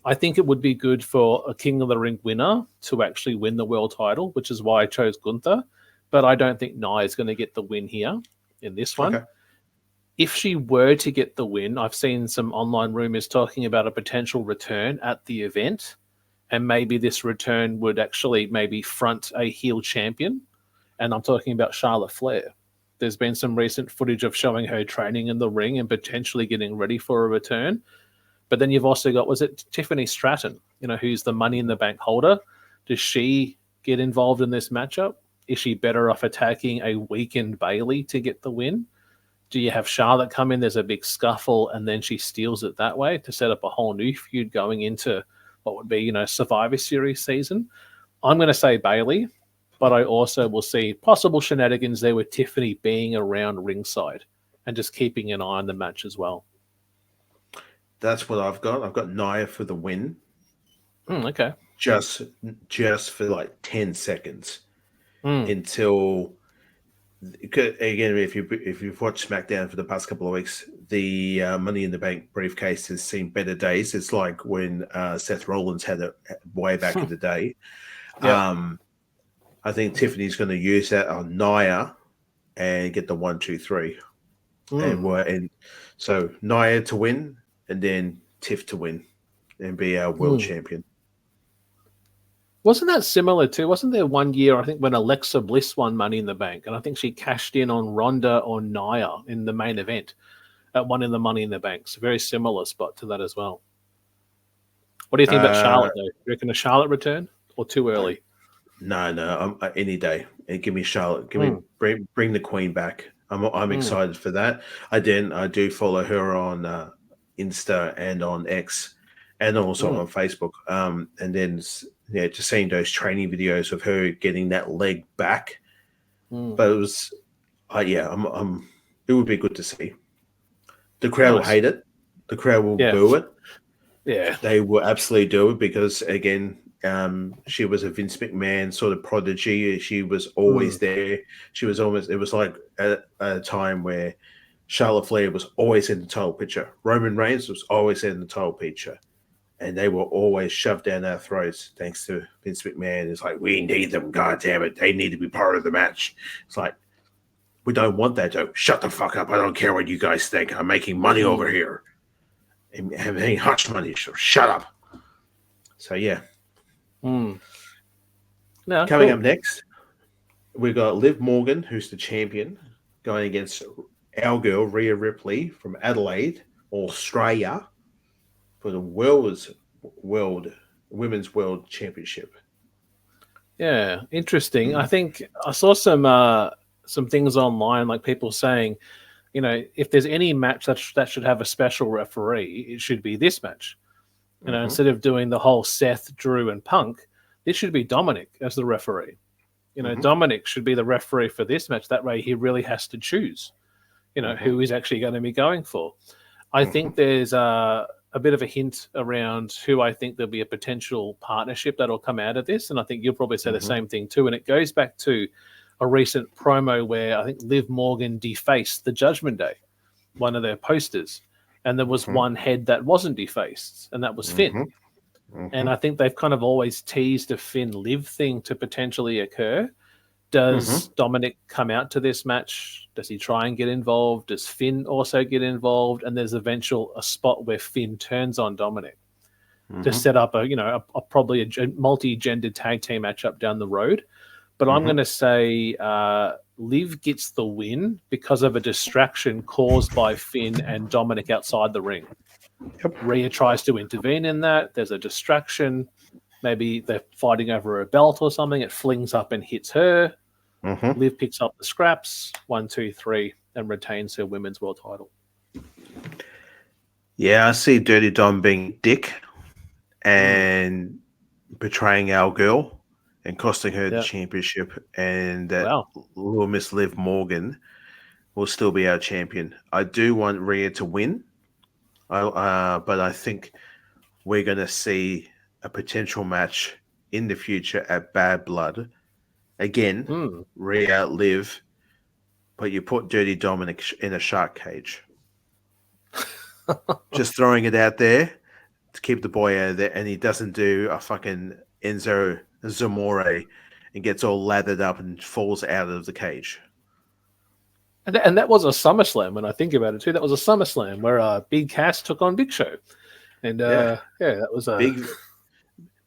I think it would be good for a King of the Ring winner to actually win the world title, which is why I chose Gunther. But I don't think Nia is going to get the win here in this one. Okay. If she were to get the win, I've seen some online rumors talking about a potential return at the event. And maybe this return would actually maybe front a heel champion. And I'm talking about Charlotte Flair. There's been some recent footage of showing her training in the ring and potentially getting ready for a return. But then you've also got, was it Tiffany Stratton, who's the Money in the Bank holder? Does she get involved in this matchup? Is she better off attacking a weakened Bayley to get the win? Do you have Charlotte come in, there's a big scuffle, and then she steals it that way to set up a whole new feud going into what would be, Survivor Series season? I'm going to say Bayley, but I also will see possible shenanigans there with Tiffany being around ringside and just keeping an eye on the match as well. That's what I've got. I've got Nia for the win. Okay. Just for 10 seconds until, again, if you've watched SmackDown for the past couple of weeks, the Money in the Bank briefcase has seen better days. It's like when Seth Rollins had it way back in the day. Yeah. I think Tiffany's going to use that on Nia and get the 1, 2, 3. And so Nia to win, and then Tiff to win and be our world champion. Wasn't that similar to, wasn't there one year, I think, when Alexa Bliss won Money in the Bank, and I think she cashed in on Ronda or Nia in the main event at one in the Money in the Bank. So very similar spot to that as well. What do you think about Charlotte, though? You reckon a Charlotte return or too early? No, any day. Give me Charlotte. Give me bring the Queen back. I'm excited for that. I do follow her on Insta and on X, and also on Facebook. And then just seeing those training videos of her getting that leg back. But it was, it would be good to see. The crowd will hate it. The crowd will boo it. Yeah, they will absolutely do it because, again, she was a Vince McMahon sort of prodigy. She was always there. She was almost, it was like at a time where Charlotte Flair was always in the title picture. Roman Reigns was always in the title picture. And they were always shoved down our throats thanks to Vince McMahon. It's like, we need them, God damn it. They need to be part of the match. It's like, we don't want that, Joe. Shut the fuck up. I don't care what you guys think. I'm making money over here. I'm having hush money, so shut up. So, yeah. No, Coming up next, we've got Liv Morgan, who's the champion, going against our girl, Rhea Ripley from Adelaide, Australia, for the Women's World Championship. Yeah, interesting. I think I saw some things online, like people saying, if there's any match that should have a special referee, it should be this match. Instead of doing the whole Seth, Drew, and Punk, this should be Dominic as the referee. Dominic should be the referee for this match. That way he really has to choose, who he's actually going to be going for. I think there's a bit of a hint around who I think there'll be a potential partnership that'll come out of this. And I think you'll probably say the same thing too. And it goes back to a recent promo where I think Liv Morgan defaced the Judgment Day, one of their posters. And there was one head that wasn't defaced, and that was Finn. And I think they've kind of always teased a Finn-Liv thing to potentially occur. Does Dominic come out to this match? Does he try and get involved? Does Finn also get involved? And there's a spot where Finn turns on Dominic to set up probably a multi-gendered tag team matchup down the road. But I'm going to say Liv gets the win because of a distraction caused by Finn and Dominic outside the ring. Rhea tries to intervene in that. There's a distraction. Maybe they're fighting over a belt or something. It flings up and hits her. Mm-hmm. Liv picks up the scraps, 1, 2, 3, and retains her women's world title. Yeah, I see Dirty Dom being dick and betraying our girl and costing her the championship, and that little Miss Liv Morgan will still be our champion. I do want Rhea to win, but I think we're going to see a potential match in the future at Bad Blood. Again, Rhea, Liv, but you put Dirty Dom in a shark cage. Just throwing it out there to keep the boy out of there, and he doesn't do a fucking Enzo Zamore and gets all lathered up and falls out of the cage. And that was a SummerSlam, when I think about it too. That was a SummerSlam where Big Cass took on Big Show. And that was a...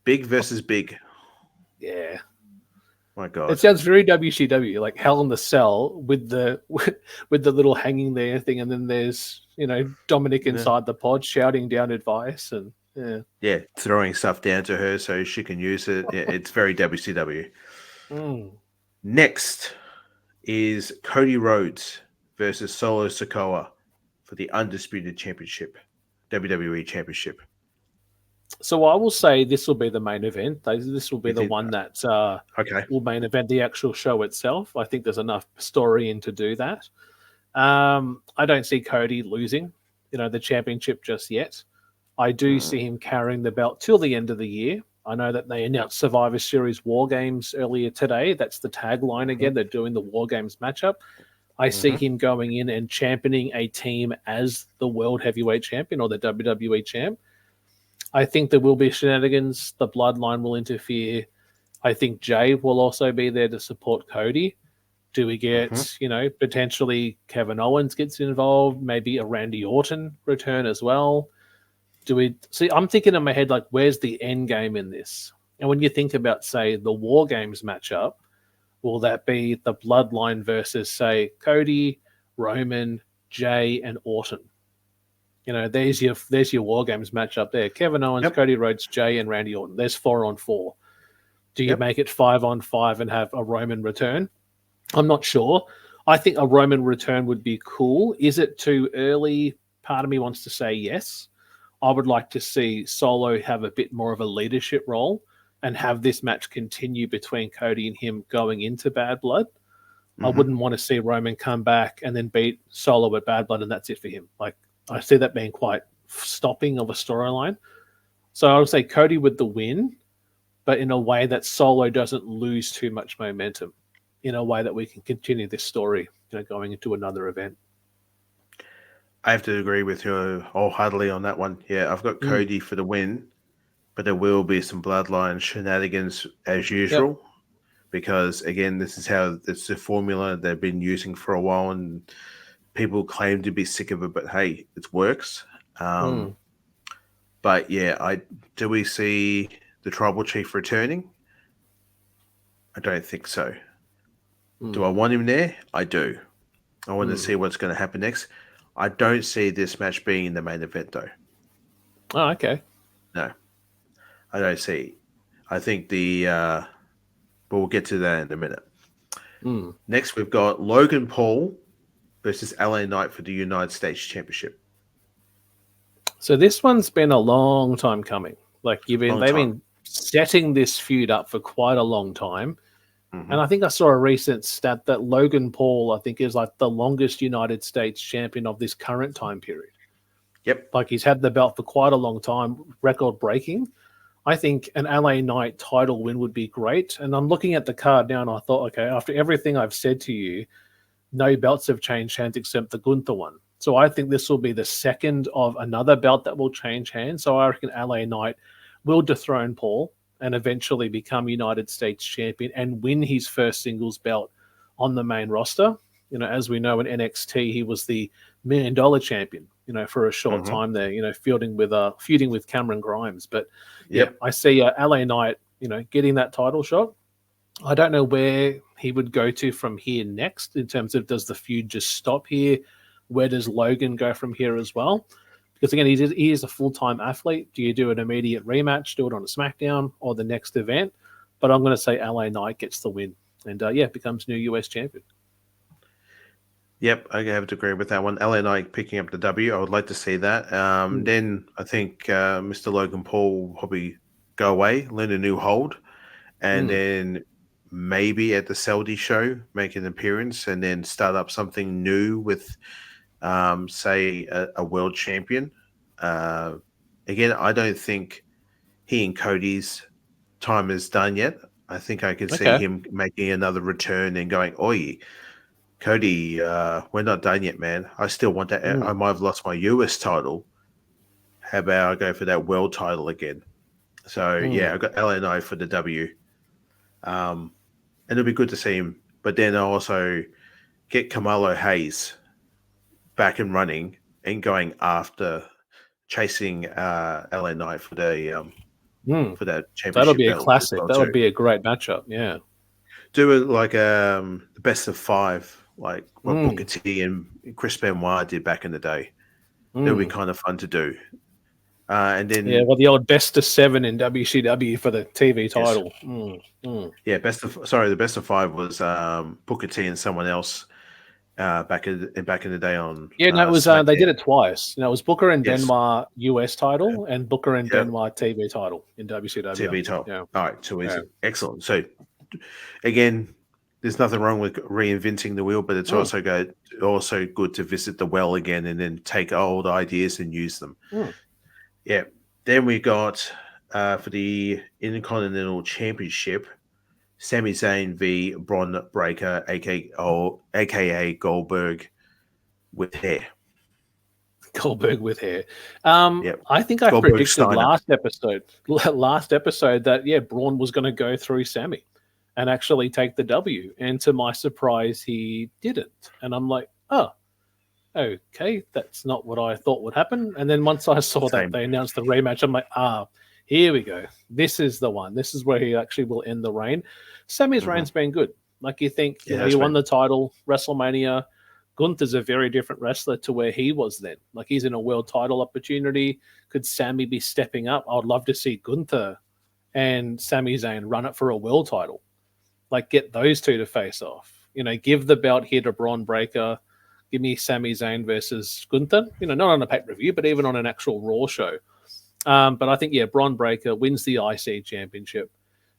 Big versus big. Yeah. My God. It sounds very WCW, like Hell in the Cell with the little hanging there thing, and then there's, Dominic inside the pod shouting down advice, and throwing stuff down to her so she can use it. Yeah, it's very WCW. Next is Cody Rhodes versus Solo Sikoa for the Undisputed Championship, WWE Championship. So I will say this will be the main event. This will be the one that will main event the actual show itself. I think there's enough story in to do that. I don't see Cody losing, the championship just yet. I do see him carrying the belt till the end of the year. I know that they announced Survivor Series War Games earlier today. That's the tagline again. They're doing the War Games matchup. I see him going in and championing a team as the World Heavyweight Champion or the WWE Champ. I think there will be shenanigans. The bloodline will interfere. I think Jey will also be there to support Cody. Do we get, potentially Kevin Owens gets involved, maybe a Randy Orton return as well? Do we see? I'm thinking in my head, like, where's the end game in this? And when you think about, say, the War Games matchup, will that be the bloodline versus, say, Cody, Roman, Jey, and Orton? There's your War Games matchup there. Kevin Owens, Cody Rhodes, Jey, and Randy Orton. There's 4-on-4. Do you make it 5-on-5 and have a Roman return? I'm not sure. I think a Roman return would be cool. Is it too early? Part of me wants to say yes. I would like to see Solo have a bit more of a leadership role and have this match continue between Cody and him going into Bad Blood. I wouldn't want to see Roman come back and then beat Solo at Bad Blood and that's it for him. Like, I see that being quite stopping of a storyline. So I would say Cody with the win, but in a way that Solo doesn't lose too much momentum, in a way that we can continue this story, going into another event. I have to agree with you wholeheartedly on that one. Yeah, I've got Cody for the win, but there will be some bloodline shenanigans as usual, because, again, this is how it's the formula they've been using for a while, and people claim to be sick of it, but hey, it works. But yeah, do we see the Tribal Chief returning? I don't think so. Do I want him there? I do. I want to see what's going to happen next. I don't see this match being in the main event, though. Oh, okay. No, I don't see. I think but we'll get to that in a minute. Next, we've got Logan Paul versus LA Knight for the United States Championship. So this one's been a long time coming. Like, they've been setting this feud up for quite a long time. And I think I saw a recent stat that Logan Paul, I think, is like the longest United States champion of this current time period. Yep. Like, he's had the belt for quite a long time, record breaking. I think an LA Knight title win would be great. And I'm looking at the card now and I thought, okay, after everything I've said to you, no belts have changed hands except the Gunther one. So I think this will be the second of another belt that will change hands. So I reckon LA Knight will dethrone Paul and eventually become United States champion and win his first singles belt on the main roster. As we know in NXT, he was the $1 million champion, for a short time there, feuding with Cameron Grimes. But I see LA Knight, getting that title shot. I don't know where he would go to from here next in terms of, does the feud just stop here? Where does Logan go from here as well? Because again, he is a full-time athlete. Do you do an immediate rematch, do it on a SmackDown or the next event? But I'm going to say LA Knight gets the win and, becomes new US champion. Yep, I have to agree with that one. LA Knight picking up the W. I would like to see that. Then I think Mr. Logan Paul will probably go away, learn a new hold, and then maybe at the Saudi show make an appearance and then start up something new with, say, a world champion. Again, I don't think he and Cody's time is done yet. I think I could see him making another return and going, "Oi, Cody, we're not done yet, man. I still want that. I might have lost my US title. How about I go for that world title again?" So, I got LA Knight for the W. And it'll be good to see him. But then I'll also get Kamalo Hayes back and running and going after chasing LA Knight for the for that championship. That'll be a classic. That would be a great matchup. Yeah. Do it like the best of 5. Like what Booker T and Chris Benoit did back in the day. It would be kind of fun to do. And then the old best of 7 in WCW for the TV title. Yes. The best of 5 was Booker T and someone else back in the day on. It was they did it twice. It was Booker and Benoit US title and Booker and Benoit TV title in WCW. TV title. Yeah. All right, too easy. Excellent. So again, there's nothing wrong with reinventing the wheel, but it's also good to visit the well again and then take old ideas and use them. Yeah. Then we got for the Intercontinental Championship, Sami Zayn v. Bron Breakker, aka Goldberg with hair. Goldberg with hair. I think I predicted last episode that Braun was going to go through Sami and actually take the W. And to my surprise, he didn't. And I'm like, oh, okay, that's not what I thought would happen. And then once I saw that they announced the rematch, I'm like, here we go. This is the one. This is where he actually will end the reign. Sami's reign's been good. Like you think, he won the title, WrestleMania. Gunther's a very different wrestler to where he was then. Like he's in a world title opportunity. Could Sami be stepping up? I would love to see Gunther and Sami Zayn run it for a world title. Like get those two to face off. Give the belt here to Bron Breakker. Give me Sami Zayn versus Gunther. Not on a pay-per-view, but even on an actual Raw show. But I think, Bron Breakker wins the IC championship.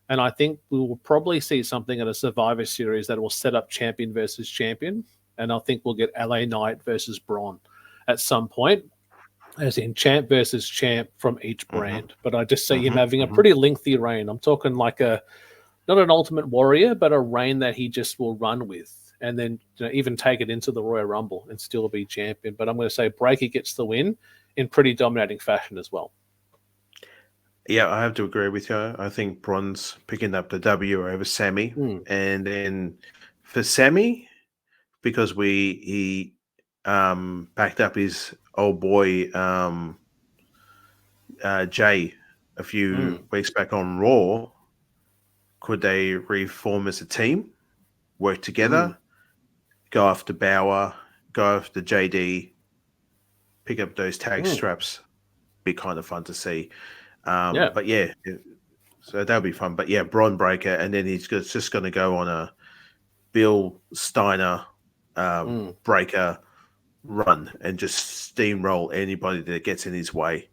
And I think we will probably see something at a Survivor Series that will set up champion versus champion. And I think we'll get LA Knight versus Braun at some point, as in champ versus champ from each brand. But I just see him having a pretty lengthy reign. I'm talking like not an Ultimate Warrior, but a reign that he just will run with. And then even take it into the Royal Rumble and still be champion. But I'm going to say Breakker gets the win in pretty dominating fashion as well. Yeah, I have to agree with you. I think Braun's picking up the W over Sami. And then for Sami, because he backed up his old boy Jey a few weeks back on Raw, could they reform as a team, work together, go after Bauer, go after JD, pick up those tag straps? Be kind of fun to see. But so that'll be fun. But Bron Breakker, and then he's just going to go on a Bill Steiner Breakker run and just steamroll anybody that gets in his way.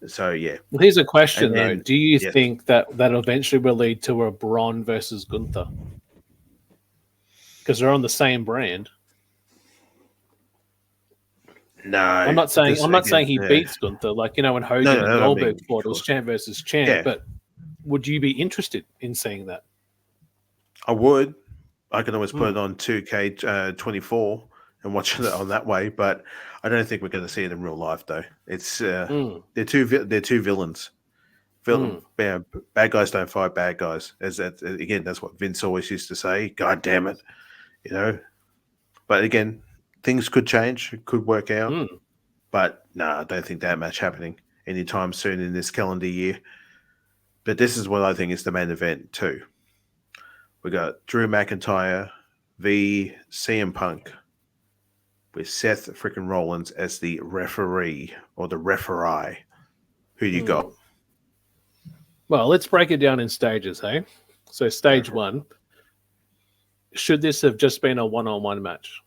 So well, here's a question though: do you think that eventually will lead to a Braun versus Gunther? Because they're on the same brand. No, I'm not saying he beats Gunther. Like when Hogan and Goldberg fought, it was champ versus champ. Yeah. But would you be interested in seeing that? I would. I can always put it on 2K24 and watch it on that way. But I don't think we're going to see it in real life, though. It's they're two villains. Bad guys don't fight bad guys. That's what Vince always used to say. God damn it, But again, things could change. It could work out. But I don't think that match happening anytime soon in this calendar year. But this is what I think is the main event too. We got Drew McIntyre v CM Punk. with Seth freaking Rollins as the referee or the referee. Who you got? Well, let's break it down in stages, hey? So stage one, should this have just been a one-on-one match?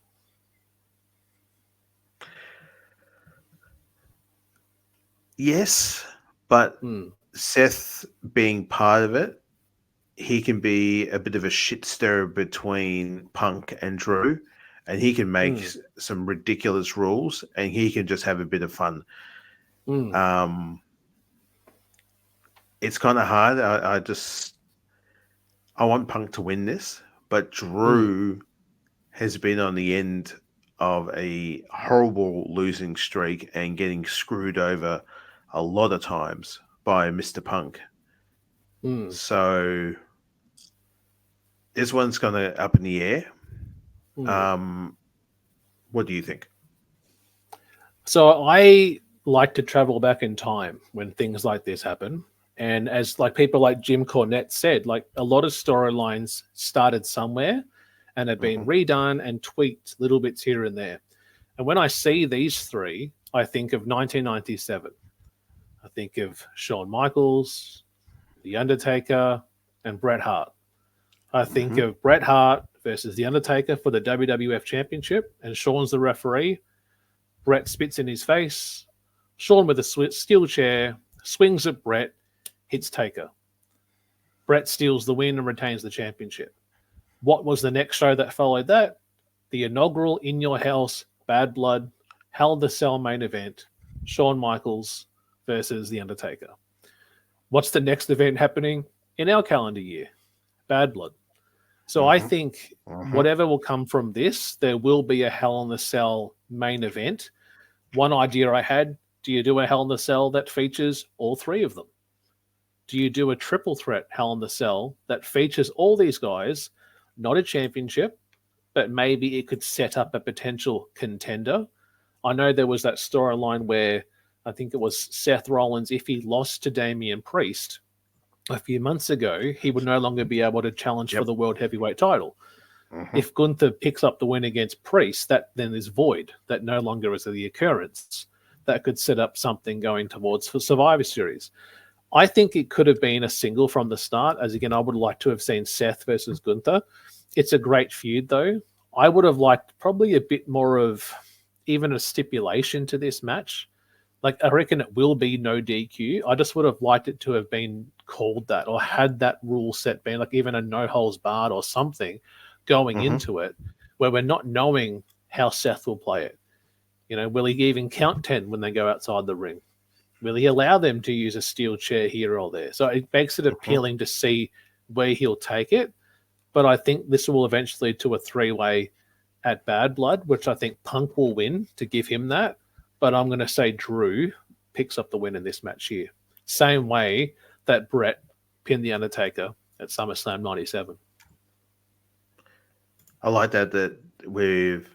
Yes, but Seth being part of it, he can be a bit of a shit stir between Punk and Drew, and he can make some ridiculous rules, and he can just have a bit of fun. It's kind of hard. I want Punk to win this, but Drew has been on the end of a horrible losing streak and getting screwed over a lot of times by Mr. Punk. So this one's kind of up in the air. What do you think? So I like to travel back in time when things like this happen. And as like people like Jim Cornette said, like a lot of storylines started somewhere and have been redone and tweaked little bits here and there. And when I see these three, I think of 1997. I think of Shawn Michaels, The Undertaker, and Bret Hart. I think of Bret Hart versus The Undertaker for the WWF Championship, and Shawn's the referee. Bret spits in his face. Shawn with a steel chair, swings at Bret, hits Taker. Bret steals the win and retains the championship. What was the next show that followed that? The inaugural In Your House, Bad Blood, Hell in the Cell main event, Shawn Michaels versus The Undertaker. What's the next event happening in our calendar year? Bad Blood. So I think whatever will come from this, there will be a Hell in the Cell main event. One idea I had, do you do a Hell in the Cell that features all three of them? Do you do a triple threat Hell in the Cell that features all these guys, not a championship, but maybe it could set up a potential contender? I know there was that storyline where I think it was Seth Rollins, if he lost to Damian Priest a few months ago, he would no longer be able to challenge for the World Heavyweight title. If Gunther picks up the win against Priest, that then is void. That no longer is the occurrence. That could set up something going towards for Survivor Series. I think it could have been a single from the start, as again, I would like to have seen Seth versus Gunther. It's a great feud, though. I would have liked probably a bit more of even a stipulation to this match. Like, I reckon it will be no DQ. I just would have liked it to have been called that or had that rule set being like even a no holds barred or something going into it where we're not knowing how Seth will play it. You know, will he even count 10 when they go outside the ring? Will he allow them to use a steel chair here or there? So it makes it appealing to see where he'll take it. But I think this will eventually to a three-way at Bad Blood, which I think Punk will win to give him that. But I'm going to say Drew picks up the win in this match here. Same way that Bret pinned The Undertaker at SummerSlam 97. I like that we've,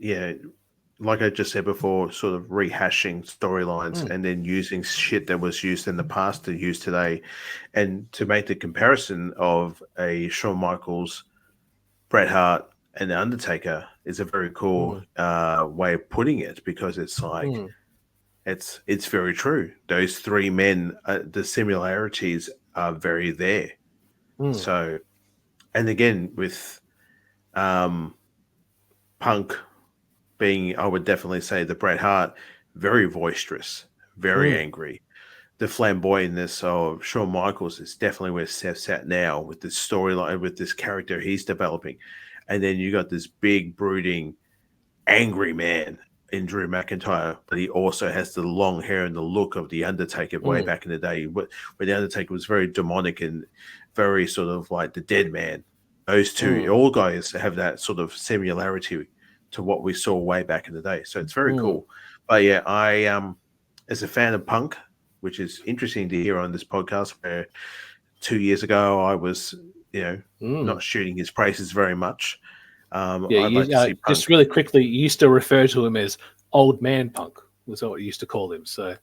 like I just said before, sort of rehashing storylines and then using shit that was used in the past to use today. And to make the comparison of a Shawn Michaels, Bret Hart, and The Undertaker is a very cool way of putting it, because it's like, it's very true. Those three men, the similarities are very there. So, and again, with Punk being, I would definitely say the Bret Hart, very boisterous, very angry. The flamboyantness of Shawn Michaels is definitely where Seth's at now with this storyline, with this character he's developing. And then you got this big, brooding, angry man in Drew McIntyre, but he also has the long hair and the look of The Undertaker way back in the day, where The Undertaker was very demonic and very sort of like the dead man. Those two, all guys have that sort of similarity to what we saw way back in the day. So it's very cool. But yeah, I, as a fan of Punk, which is interesting to hear on this podcast, where 2 years ago I was, not shooting his praises very much. I'd like to see Punk. Just really quickly, you used to refer to him as Old Man Punk, was what you used to call him. So,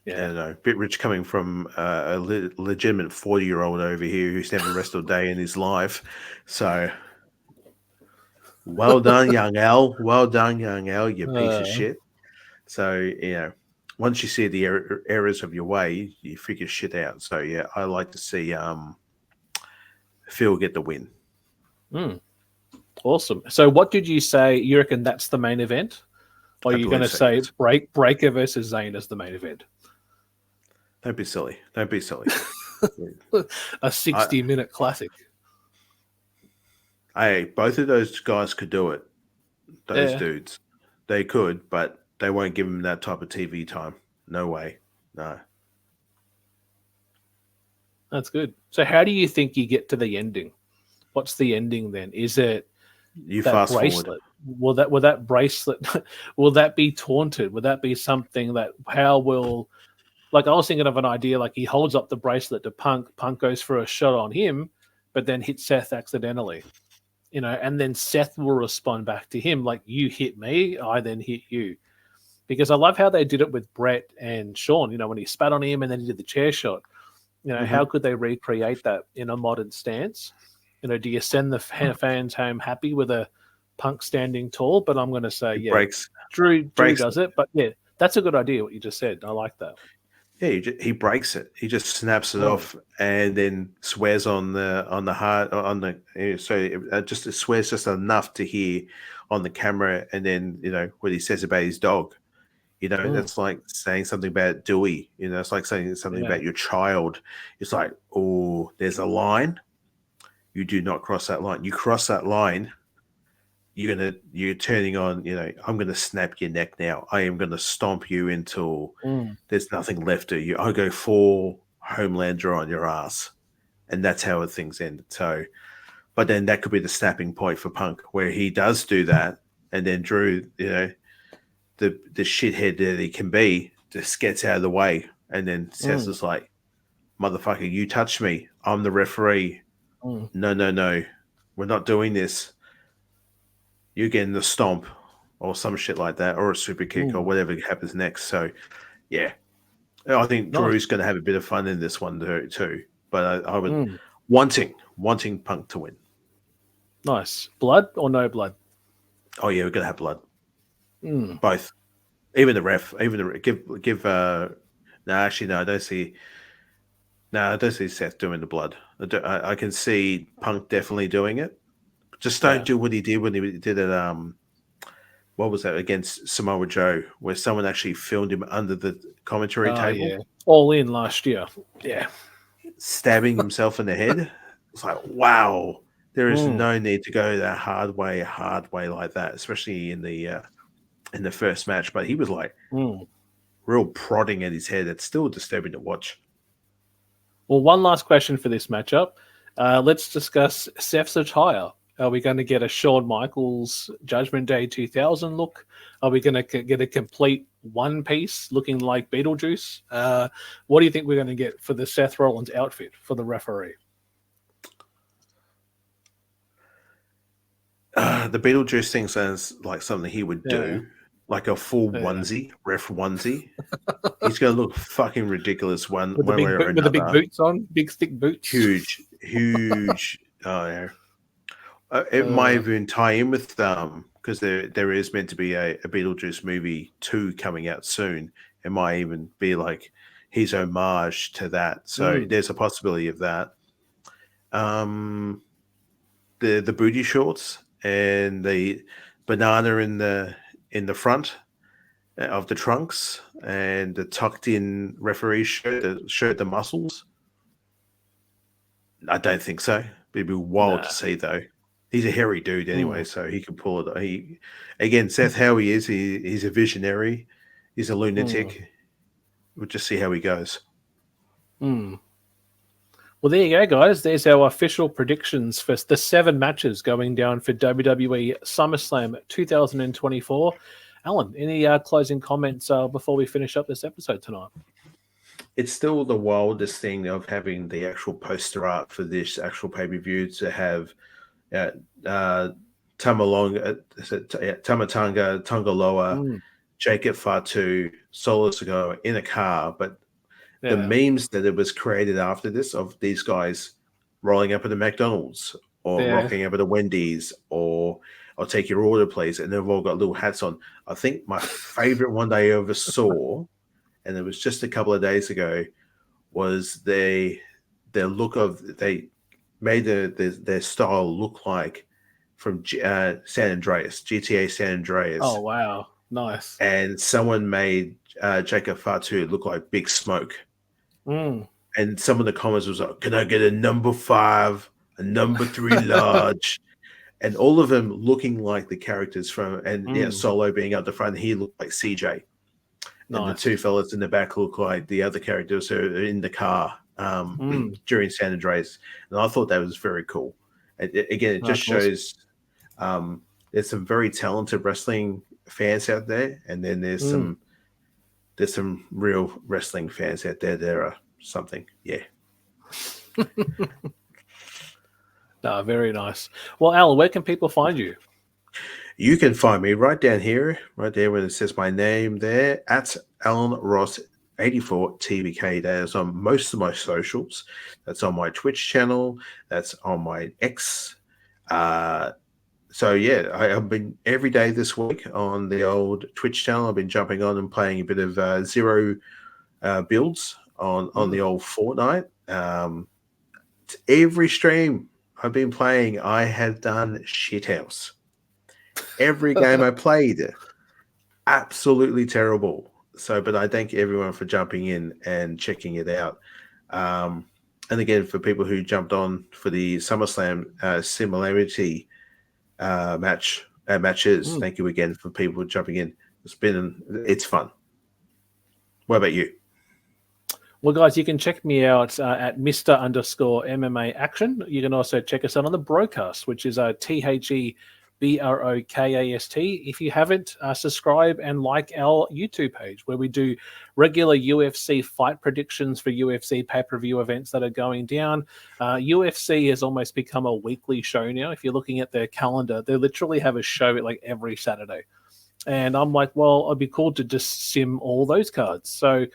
a bit rich coming from a legitimate 40-year-old over here who's never wrestled a day in his life. So, Well done, young L. Well done, young L. You piece of shit. So once you see the errors of your way, you figure shit out. So yeah, I like to see Phil get the win. Awesome. So what did you say? You reckon that's the main event? Or are you going to say yes. Breaker versus Zayn as the main event? Don't be silly. Don't be silly. A 60-minute classic. Hey, both of those guys could do it. Those dudes. They could, but they won't give them that type of TV time. No way. No. That's good. So how do you think you get to the ending? What's the ending then? Is it you that fast bracelet? forward? Will that bracelet will that be taunted? Will that be something that how will like I was thinking of an idea like he holds up the bracelet to Punk, Punk goes for a shot on him, but then hits Seth accidentally. And then Seth will respond back to him like you hit me, I then hit you. Because I love how they did it with Brett and Sean, when he spat on him and then he did the chair shot. How could they recreate that in a modern stance? Do you send the fans home happy with a Punk standing tall? But I'm going to say, Drew does it. But yeah, that's a good idea what you just said. I like that. Yeah, he breaks it. He just snaps it off and then swears on the heart so it just swears just enough to hear on the camera, and then what he says about his dog. That's like saying something about Dewey. It's like saying something about your child. It's like, oh, there's a line. You do not cross that line. You cross that line, you're turning on, I'm gonna snap your neck now. I am gonna stomp you until there's nothing left of you. I go full Homelander on your ass. And that's how things end. So but then that could be the snapping point for Punk, where he does do that, and then Drew, the shithead that he can be, just gets out of the way, and then Seth is like, motherfucker, you touched me. I'm the referee. No. We're not doing this. You're getting the stomp or some shit like that, or a super kick or whatever happens next. So, yeah. I think Drew's going to have a bit of fun in this one too. But I would wanting Punk to win. Nice. Blood or no blood? Oh, yeah, we're going to have blood. Both. Even the ref. Give no, actually, no, I don't see... No, I don't see Seth doing the blood. I can see Punk definitely doing it. Just don't do what he did when he did it. What was that against Samoa Joe, where someone actually filmed him under the commentary table? Yeah. All in last year. Yeah. Stabbing himself in the head. It's like, wow, there is no need to go that hard way like that, especially in the first match. But he was like real prodding at his head. It's still disturbing to watch. Well, one last question for this matchup. Let's discuss Seth's attire. Are we going to get a Shawn Michaels Judgment Day 2000 look? Are we going to get a complete one piece looking like Beetlejuice? What do you think we're going to get for the Seth Rollins outfit for the referee? The Beetlejuice thing sounds like something he would do. Like a full onesie, ref onesie. He's going to look fucking ridiculous with the big boots on, big thick boots. Huge. Oh, yeah. It might even tie in with because there is meant to be a Beetlejuice movie 2 coming out soon. It might even be like his homage to that. So there's a possibility of that. The booty shorts and the banana in the front of the trunks and the tucked in referee shirt that showed the muscles. I don't think so. It'd be wild to see though. He's a hairy dude anyway, so he can pull it. Seth, how he is, he's a visionary. He's a lunatic. We'll just see how he goes. Well, there you go, guys. There's our official predictions for the 7 matches going down for WWE SummerSlam 2024. Alan, any closing comments before we finish up this episode tonight? It's still the wildest thing of having the actual poster art for this actual pay-per-view to have Tamatanga, Tongaloa, Jacob Fatu, Solo Sikoa in a car, but the memes that it was created after this of these guys rolling up at the McDonald's or rocking up at the Wendy's or I'll take your order, please. And they've all got little hats on. I think my favorite one I ever saw, and it was just a couple of days ago, was their look they made their style look like from San Andreas, GTA San Andreas. Oh, wow. Nice. And someone made Jacob Fatu look like Big Smoke. Mm. And some of the comments was like, can I get a number 5, a number 3 large? And all of them looking like the characters from, and Solo being up the front, he looked like CJ. And the two fellas in the back look like the other characters who are in the car during San Andreas. And I thought that was very cool. Again, it just shows there's some very talented wrestling fans out there, and then there's some real wrestling fans out there that are something. Yeah. No, very nice. Well, Al, where can people find you? You can find me right down here, right there when it says my name there, at Alan Ross 84 TBK. That is on most of my socials. That's on my Twitch channel. That's on my X. So yeah, I've been every day this week on the old Twitch channel. I've been jumping on and playing a bit of zero builds on the old Fortnite. Every stream I've been playing, I have done shithouse. Every game I played, absolutely terrible. So, but I thank everyone for jumping in and checking it out. And again, for people who jumped on for the SummerSlam similarity matches, thank you again for people jumping in. It's fun. What about you? Well, guys, you can check me out at Mr_MMA Action. You can also check us out on the BroKast, which is TheBrokast. If you haven't, subscribe and like our YouTube page, where we do regular UFC fight predictions for UFC pay-per-view events that are going down. UFC has almost become a weekly show now. If you're looking at their calendar, they literally have a show like every Saturday. And I'm like, well, it'd be cool to just sim all those cards. So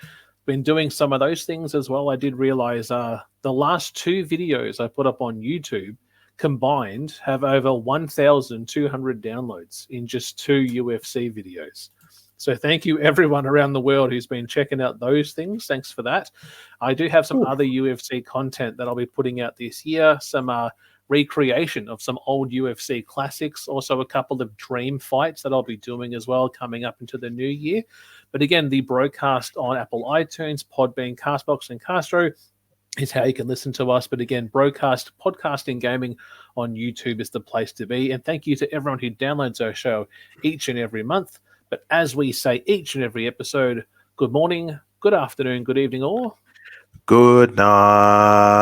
been doing some of those things as well. I did realize the last 2 videos I put up on YouTube combined have over 1,200 downloads in just 2 UFC videos. So thank you everyone around the world who's been checking out those things. Thanks for that. I do have some other UFC content that I'll be putting out this year, some recreation of some old UFC classics, also a couple of dream fights that I'll be doing as well coming up into the new year. But again, the BroKast on Apple iTunes, Podbean, Castbox, and Castro is how you can listen to us. But again, BroKast Podcasting Gaming on YouTube is the place to be. And thank you to everyone who downloads our show each and every month. But as we say each and every episode, good morning, good afternoon, good evening, or good night.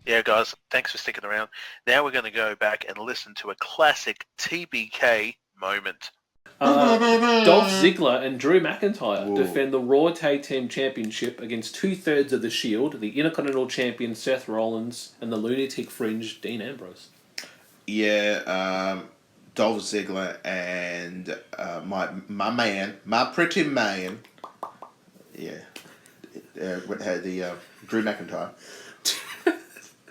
Yeah, guys, thanks for sticking around. Now we're going to go back and listen to a classic TBK moment. Dolph Ziggler and Drew McIntyre defend the Raw Tag Team Championship against 2/3 of the Shield, the Intercontinental Champion Seth Rollins, and the Lunatic Fringe Dean Ambrose. Yeah, Dolph Ziggler and my man, my pretty man. Yeah, had the Drew McIntyre.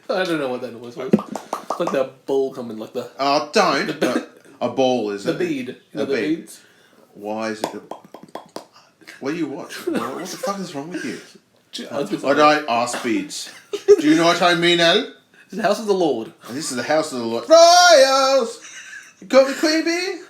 I don't know what that noise was. Like the ball coming, like the... Oh, don't! A ball, is the it? Bead. You know, the beads? Why is it... What do you watch? What the fuck is wrong with you? I don't ask beads. Do you know what I mean, Al? This is the House of the Lord. And this is the House of the Lord. Royals! You got me, Queen Bee?